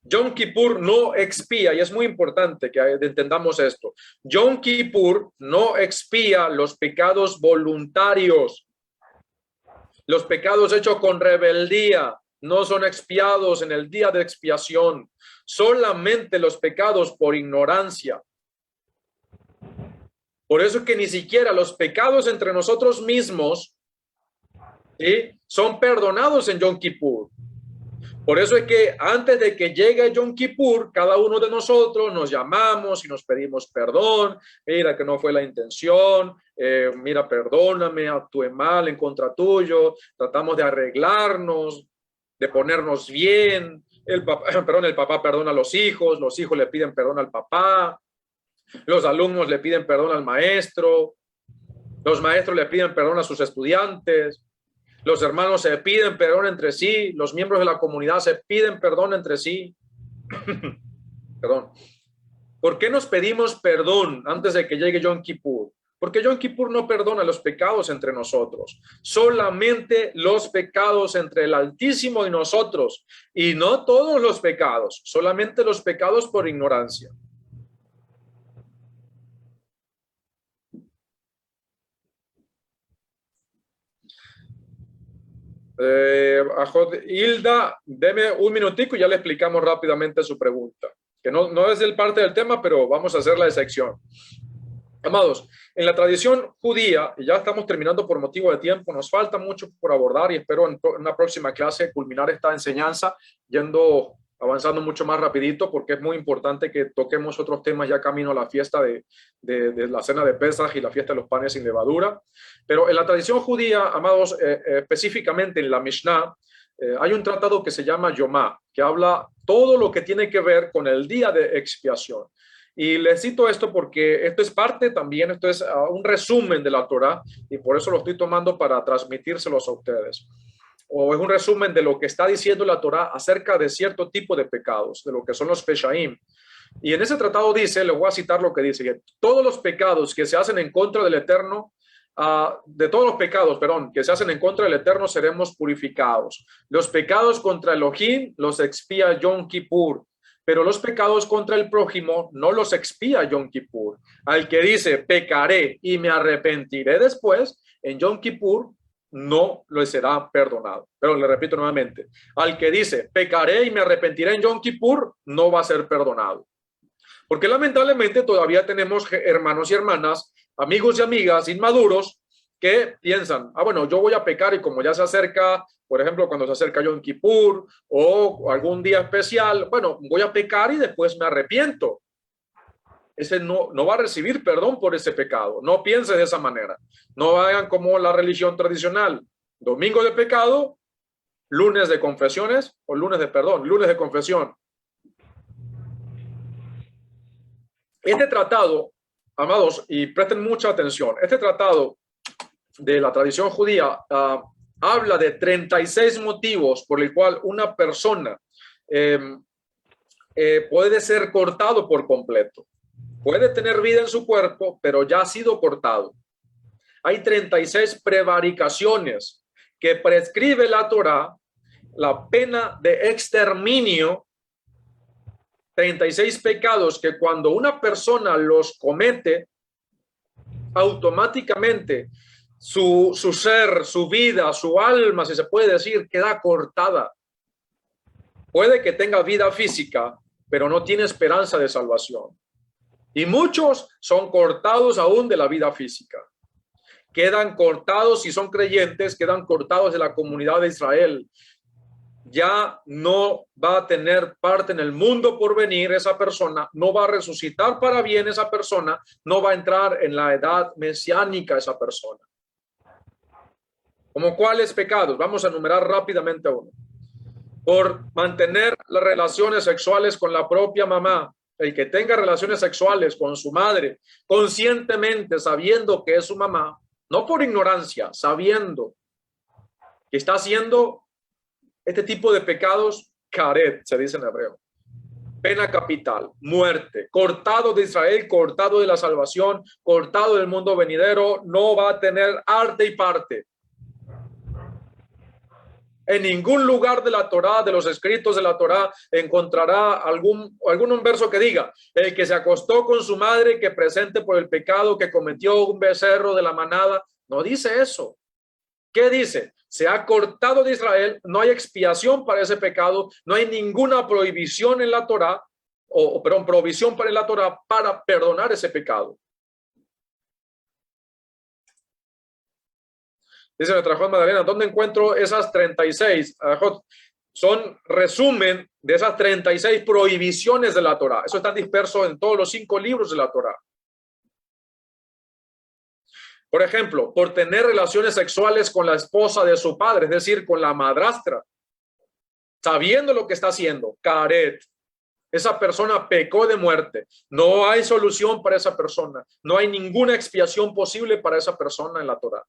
Yom Kippur no expía, y es muy importante que entendamos esto. Yom Kippur no expía los pecados voluntarios. Los pecados hechos con rebeldía no son expiados en el día de expiación. Solamente los pecados por ignorancia. Por eso es que ni siquiera los pecados entre nosotros mismos, ¿sí?, son perdonados en Yom Kippur. Por eso es que antes de que llegue Yom Kippur, cada uno de nosotros nos llamamos y nos pedimos perdón. Mira que no fue la intención, mira, perdóname, actué mal en contra tuyo. Tratamos de arreglarnos, de ponernos bien. El papá perdona a los hijos le piden perdón al papá. Los alumnos le piden perdón al maestro, los maestros le piden perdón a sus estudiantes, los hermanos se piden perdón entre sí, los miembros de la comunidad se piden perdón entre sí. Perdón. ¿Por qué nos pedimos perdón antes de que llegue Yom Kippur? Porque Yom Kippur no perdona los pecados entre nosotros, solamente los pecados entre el Altísimo y nosotros, y no todos los pecados, solamente los pecados por ignorancia. Hilda, deme un minutico y ya le explicamos rápidamente su pregunta, que no es el parte del tema, pero vamos a hacer la excepción. Amados, en la tradición judía, y ya estamos terminando por motivo de tiempo, nos falta mucho por abordar y espero en una próxima clase culminar esta enseñanza avanzando mucho más rapidito, porque es muy importante que toquemos otros temas ya camino a la fiesta de la cena de Pesaj y la fiesta de los panes sin levadura. Pero en la tradición judía, amados, específicamente en la Mishnah, hay un tratado que se llama Yomá, que habla todo lo que tiene que ver con el día de expiación. Y les cito esto porque esto es parte también, esto es un resumen de la Torá, y por eso lo estoy tomando para transmitírselos a ustedes. O es un resumen de lo que está diciendo la Torá acerca de cierto tipo de pecados, de lo que son los peshaim. Y en ese tratado dice, le voy a citar lo que dice, que todos los pecados que se hacen en contra del Eterno, de todos los pecados, que se hacen en contra del Eterno, seremos purificados. Los pecados contra Elohim los expía Yom Kippur, pero los pecados contra el prójimo no los expía Yom Kippur. Al que dice, pecaré y me arrepentiré después, en Yom Kippur no le será perdonado. Pero le repito nuevamente, al que dice, pecaré y me arrepentiré en Yom Kippur, no va a ser perdonado. Porque lamentablemente todavía tenemos hermanos y hermanas, amigos y amigas inmaduros que piensan, bueno, yo voy a pecar y como ya se acerca, por ejemplo, cuando se acerca Yom Kippur o algún día especial, bueno, voy a pecar y después me arrepiento. Ese no va a recibir perdón por ese pecado. No piense de esa manera. No hagan como la religión tradicional. Domingo de pecado, lunes de confesiones o lunes de confesión. Este tratado, amados, y presten mucha atención, este tratado de la tradición judía habla de 36 motivos por el cual una persona puede ser cortado por completo. Puede tener vida en su cuerpo, pero ya ha sido cortado. Hay 36 prevaricaciones que prescribe la Torá, la pena de exterminio, 36 pecados que cuando una persona los comete, automáticamente su ser, su vida, su alma, si se puede decir, queda cortada. Puede que tenga vida física, pero no tiene esperanza de salvación. Y muchos son cortados aún de la vida física. Quedan cortados, si son creyentes, quedan cortados de la comunidad de Israel. Ya no va a tener parte en el mundo por venir esa persona, no va a resucitar para bien esa persona, no va a entrar en la edad mesiánica esa persona. ¿Como cuáles pecados? Vamos a enumerar rápidamente uno. Por mantener las relaciones sexuales con la propia mamá. El que tenga relaciones sexuales con su madre, conscientemente, sabiendo que es su mamá, no por ignorancia, sabiendo que está haciendo este tipo de pecados, karet, se dice en hebreo. Pena capital, muerte, cortado de Israel, cortado de la salvación, cortado del mundo venidero, no va a tener arte y parte. En ningún lugar de la Torá, de los escritos de la Torá, encontrará algún verso que diga, el que se acostó con su madre, que presente por el pecado que cometió un becerro de la manada. No dice eso. ¿Qué dice? Se ha cortado de Israel, no hay expiación para ese pecado, no hay ninguna prohibición en la Torá, provisión para la Torá para perdonar ese pecado. Dice nuestra Juan Magdalena, ¿dónde encuentro esas 36? Son resumen de esas 36 prohibiciones de la Torá. Eso está disperso en todos los 5 libros de la Torá. Por ejemplo, por tener relaciones sexuales con la esposa de su padre, es decir, con la madrastra, sabiendo lo que está haciendo, karet. Esa persona pecó de muerte. No hay solución para esa persona. No hay ninguna expiación posible para esa persona en la Torá.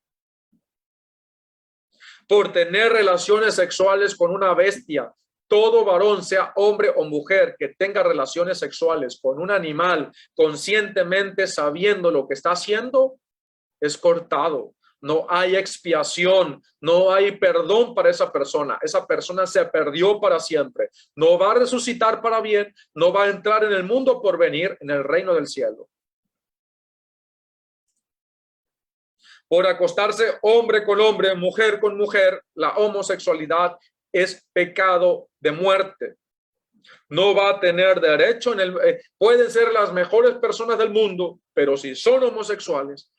Por tener relaciones sexuales con una bestia, todo varón, sea hombre o mujer, que tenga relaciones sexuales con un animal, conscientemente sabiendo lo que está haciendo, es cortado. No hay expiación, no hay perdón para esa persona. Esa persona se perdió para siempre. No va a resucitar para bien, no va a entrar en el mundo por venir, en el reino del cielo. Por acostarse hombre con hombre, mujer con mujer, la homosexualidad es pecado de muerte. No va a tener derecho pueden ser las mejores personas del mundo, pero si son homosexuales,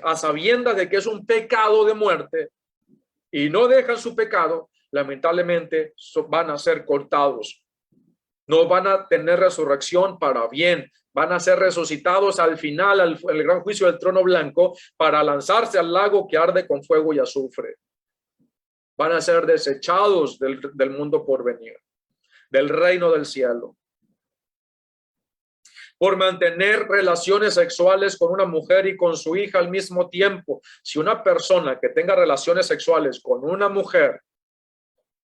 a sabiendas de que es un pecado de muerte y no dejan su pecado, lamentablemente van a ser cortados. No van a tener resurrección para bien. Van a ser resucitados al final, el gran juicio del trono blanco, para lanzarse al lago que arde con fuego y azufre. Van a ser desechados del mundo por venir, del reino del cielo. Por mantener relaciones sexuales con una mujer y con su hija al mismo tiempo. Si una persona que tenga relaciones sexuales con una mujer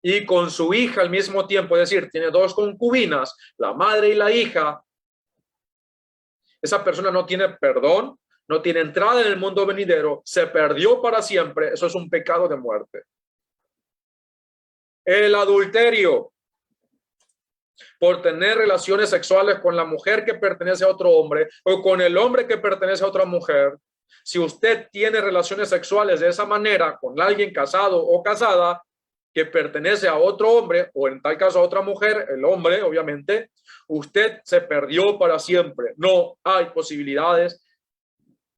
y con su hija al mismo tiempo, es decir, tiene 2 concubinas, la madre y la hija, esa persona no tiene perdón, no tiene entrada en el mundo venidero, se perdió para siempre. Eso es un pecado de muerte. El adulterio, por tener relaciones sexuales con la mujer que pertenece a otro hombre o con el hombre que pertenece a otra mujer. Si usted tiene relaciones sexuales de esa manera con alguien casado o casada que pertenece a otro hombre o en tal caso a otra mujer, el hombre obviamente, usted se perdió para siempre. No hay posibilidades.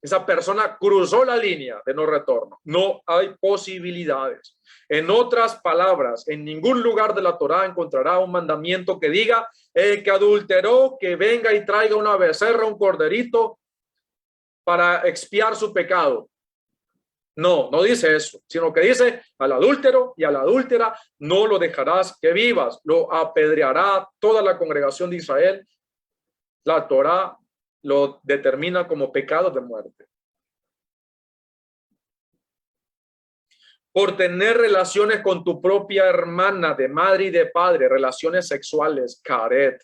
Esa persona cruzó la línea de no retorno. No hay posibilidades. En otras palabras, en ningún lugar de la Torá encontrará un mandamiento que diga el que adulteró, que venga y traiga una becerra, un corderito para expiar su pecado. No, no dice eso, sino que dice al adúltero y a la adúltera no lo dejarás que vivas, lo apedreará toda la congregación de Israel. La Torá lo determina como pecado de muerte. Por tener relaciones con tu propia hermana de madre y de padre, relaciones sexuales, karet.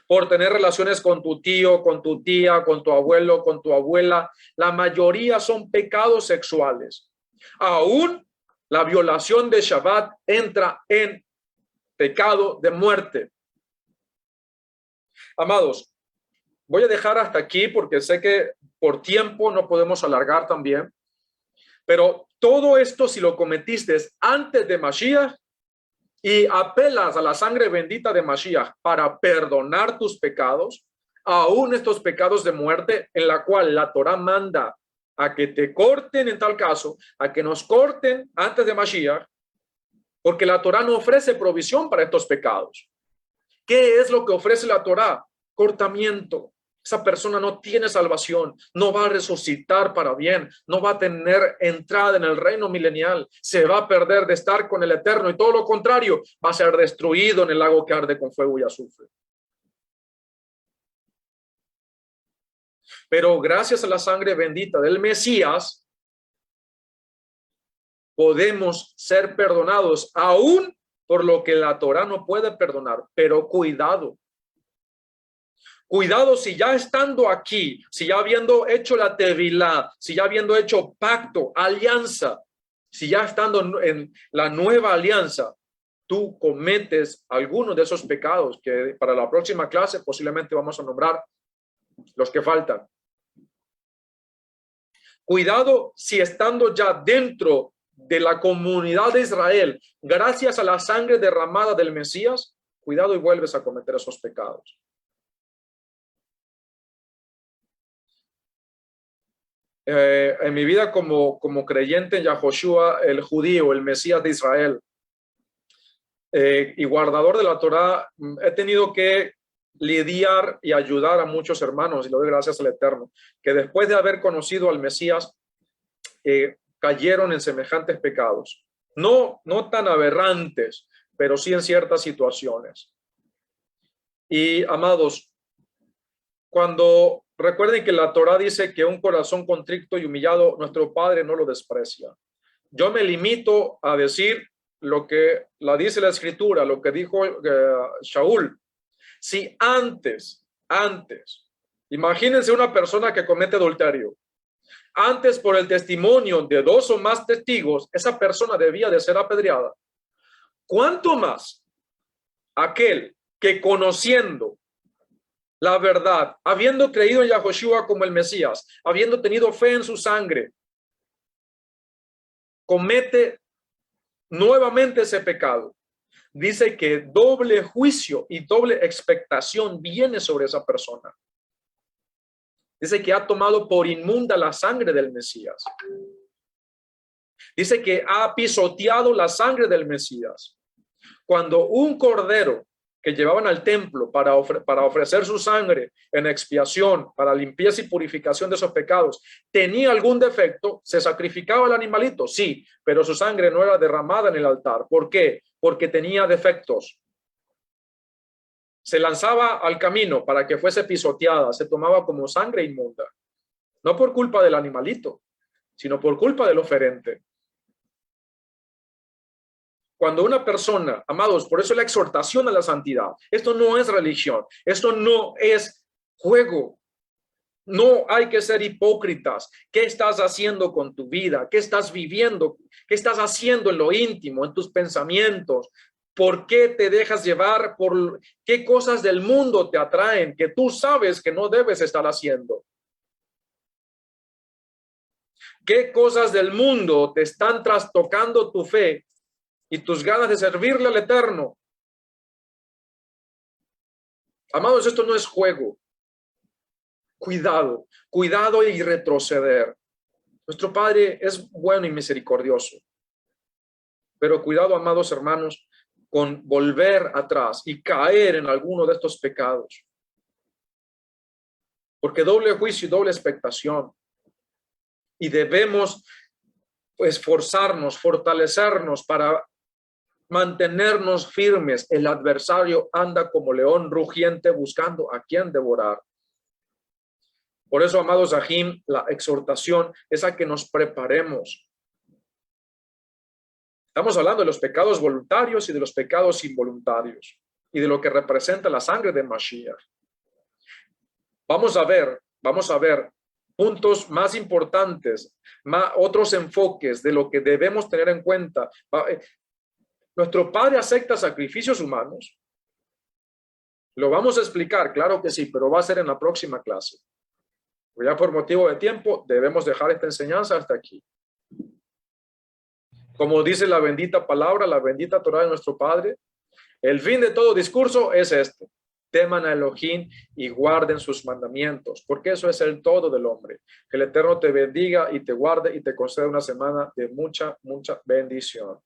Por tener relaciones con tu tío, con tu tía, con tu abuelo, con tu abuela, la mayoría son pecados sexuales. Aún la violación de Shabbat entra en pecado de muerte. Amados, voy a dejar hasta aquí porque sé que por tiempo no podemos alargar también, pero todo esto si lo cometiste antes de Mashiach y apelas a la sangre bendita de Mashiach para perdonar tus pecados, aún estos pecados de muerte en la cual la Torá manda a que te corten en tal caso, a que nos corten antes de Mashiach, porque la Torá no ofrece provisión para estos pecados. ¿Qué es lo que ofrece la Torá? Cortamiento. esa persona no tiene salvación, no va a resucitar para bien, no va a tener entrada en el reino milenial, se va a perder de estar con el Eterno y todo lo contrario, va a ser destruido en el lago que arde con fuego y azufre. Pero gracias a la sangre bendita del Mesías, podemos ser perdonados aún por lo que la Torá no puede perdonar. Pero cuidado. Cuidado si ya estando aquí, si ya habiendo hecho la tevilá, si ya habiendo hecho pacto, alianza, si ya estando en la nueva alianza, tú cometes alguno de esos pecados que para la próxima clase posiblemente vamos a nombrar los que faltan. Cuidado si estando ya dentro de la comunidad de Israel, gracias a la sangre derramada del Mesías, cuidado y vuelves a cometer esos pecados. En mi vida como creyente en Yahoshua, el judío, el Mesías de Israel, y guardador de la Torá, he tenido que lidiar y ayudar a muchos hermanos, y le doy gracias al Eterno, que después de haber conocido al Mesías, cayeron en semejantes pecados. No tan aberrantes, pero sí en ciertas situaciones. Y amados, cuando recuerden que la Torá dice que un corazón contrito y humillado, nuestro Padre no lo desprecia. Yo me limito a decir lo que la dice la Escritura, lo que dijo Shaul. Si antes, imagínense una persona que comete adulterio. Antes, por el testimonio de 2 o más testigos, esa persona debía de ser apedreada. ¿Cuánto más aquel que conociendo la verdad, habiendo creído en Yahoshua como el Mesías, habiendo tenido fe en su sangre, comete nuevamente ese pecado? Dice que doble juicio y doble expectación viene sobre esa persona. Dice que ha tomado por inmunda la sangre del Mesías. Dice que ha pisoteado la sangre del Mesías. Cuando un cordero que llevaban al templo para ofrecer su sangre en expiación, para limpieza y purificación de esos pecados, tenía algún defecto, se sacrificaba el animalito, sí, pero su sangre no era derramada en el altar. ¿Por qué? Porque tenía defectos. Se lanzaba al camino para que fuese pisoteada, se tomaba como sangre inmunda, no por culpa del animalito, sino por culpa del oferente. Cuando una persona, amados, por eso la exhortación a la santidad, esto no es religión, esto no es juego, no hay que ser hipócritas. ¿Qué estás haciendo con tu vida? ¿Qué estás viviendo? ¿Qué estás haciendo en lo íntimo, en tus pensamientos? ¿Por qué te dejas llevar por qué cosas del mundo te atraen que tú sabes que no debes estar haciendo? ¿Qué cosas del mundo te están trastocando tu fe y tus ganas de servirle al Eterno? Amados, esto no es juego. Cuidado, cuidado y retroceder. Nuestro Padre es bueno y misericordioso. Pero cuidado, amados hermanos, con volver atrás y caer en alguno de estos pecados. Porque doble juicio y doble expectación. Y debemos esforzarnos, fortalecernos para mantenernos firmes. El adversario anda como león rugiente buscando a quien devorar. Por eso, amados Ajim, la exhortación es a que nos preparemos. Estamos hablando de los pecados voluntarios y de los pecados involuntarios y de lo que representa la sangre de Mashiach. Vamos a ver puntos más importantes, otros enfoques de lo que debemos tener en cuenta. ¿Nuestro Padre acepta sacrificios humanos? Lo vamos a explicar, claro que sí, pero va a ser en la próxima clase. Ya por motivo de tiempo debemos dejar esta enseñanza hasta aquí. Como dice la bendita palabra, la bendita Torá de nuestro Padre, el fin de todo discurso es este: teman a Elohim y guarden sus mandamientos, porque eso es el todo del hombre. Que el Eterno te bendiga y te guarde y te conceda una semana de mucha bendición.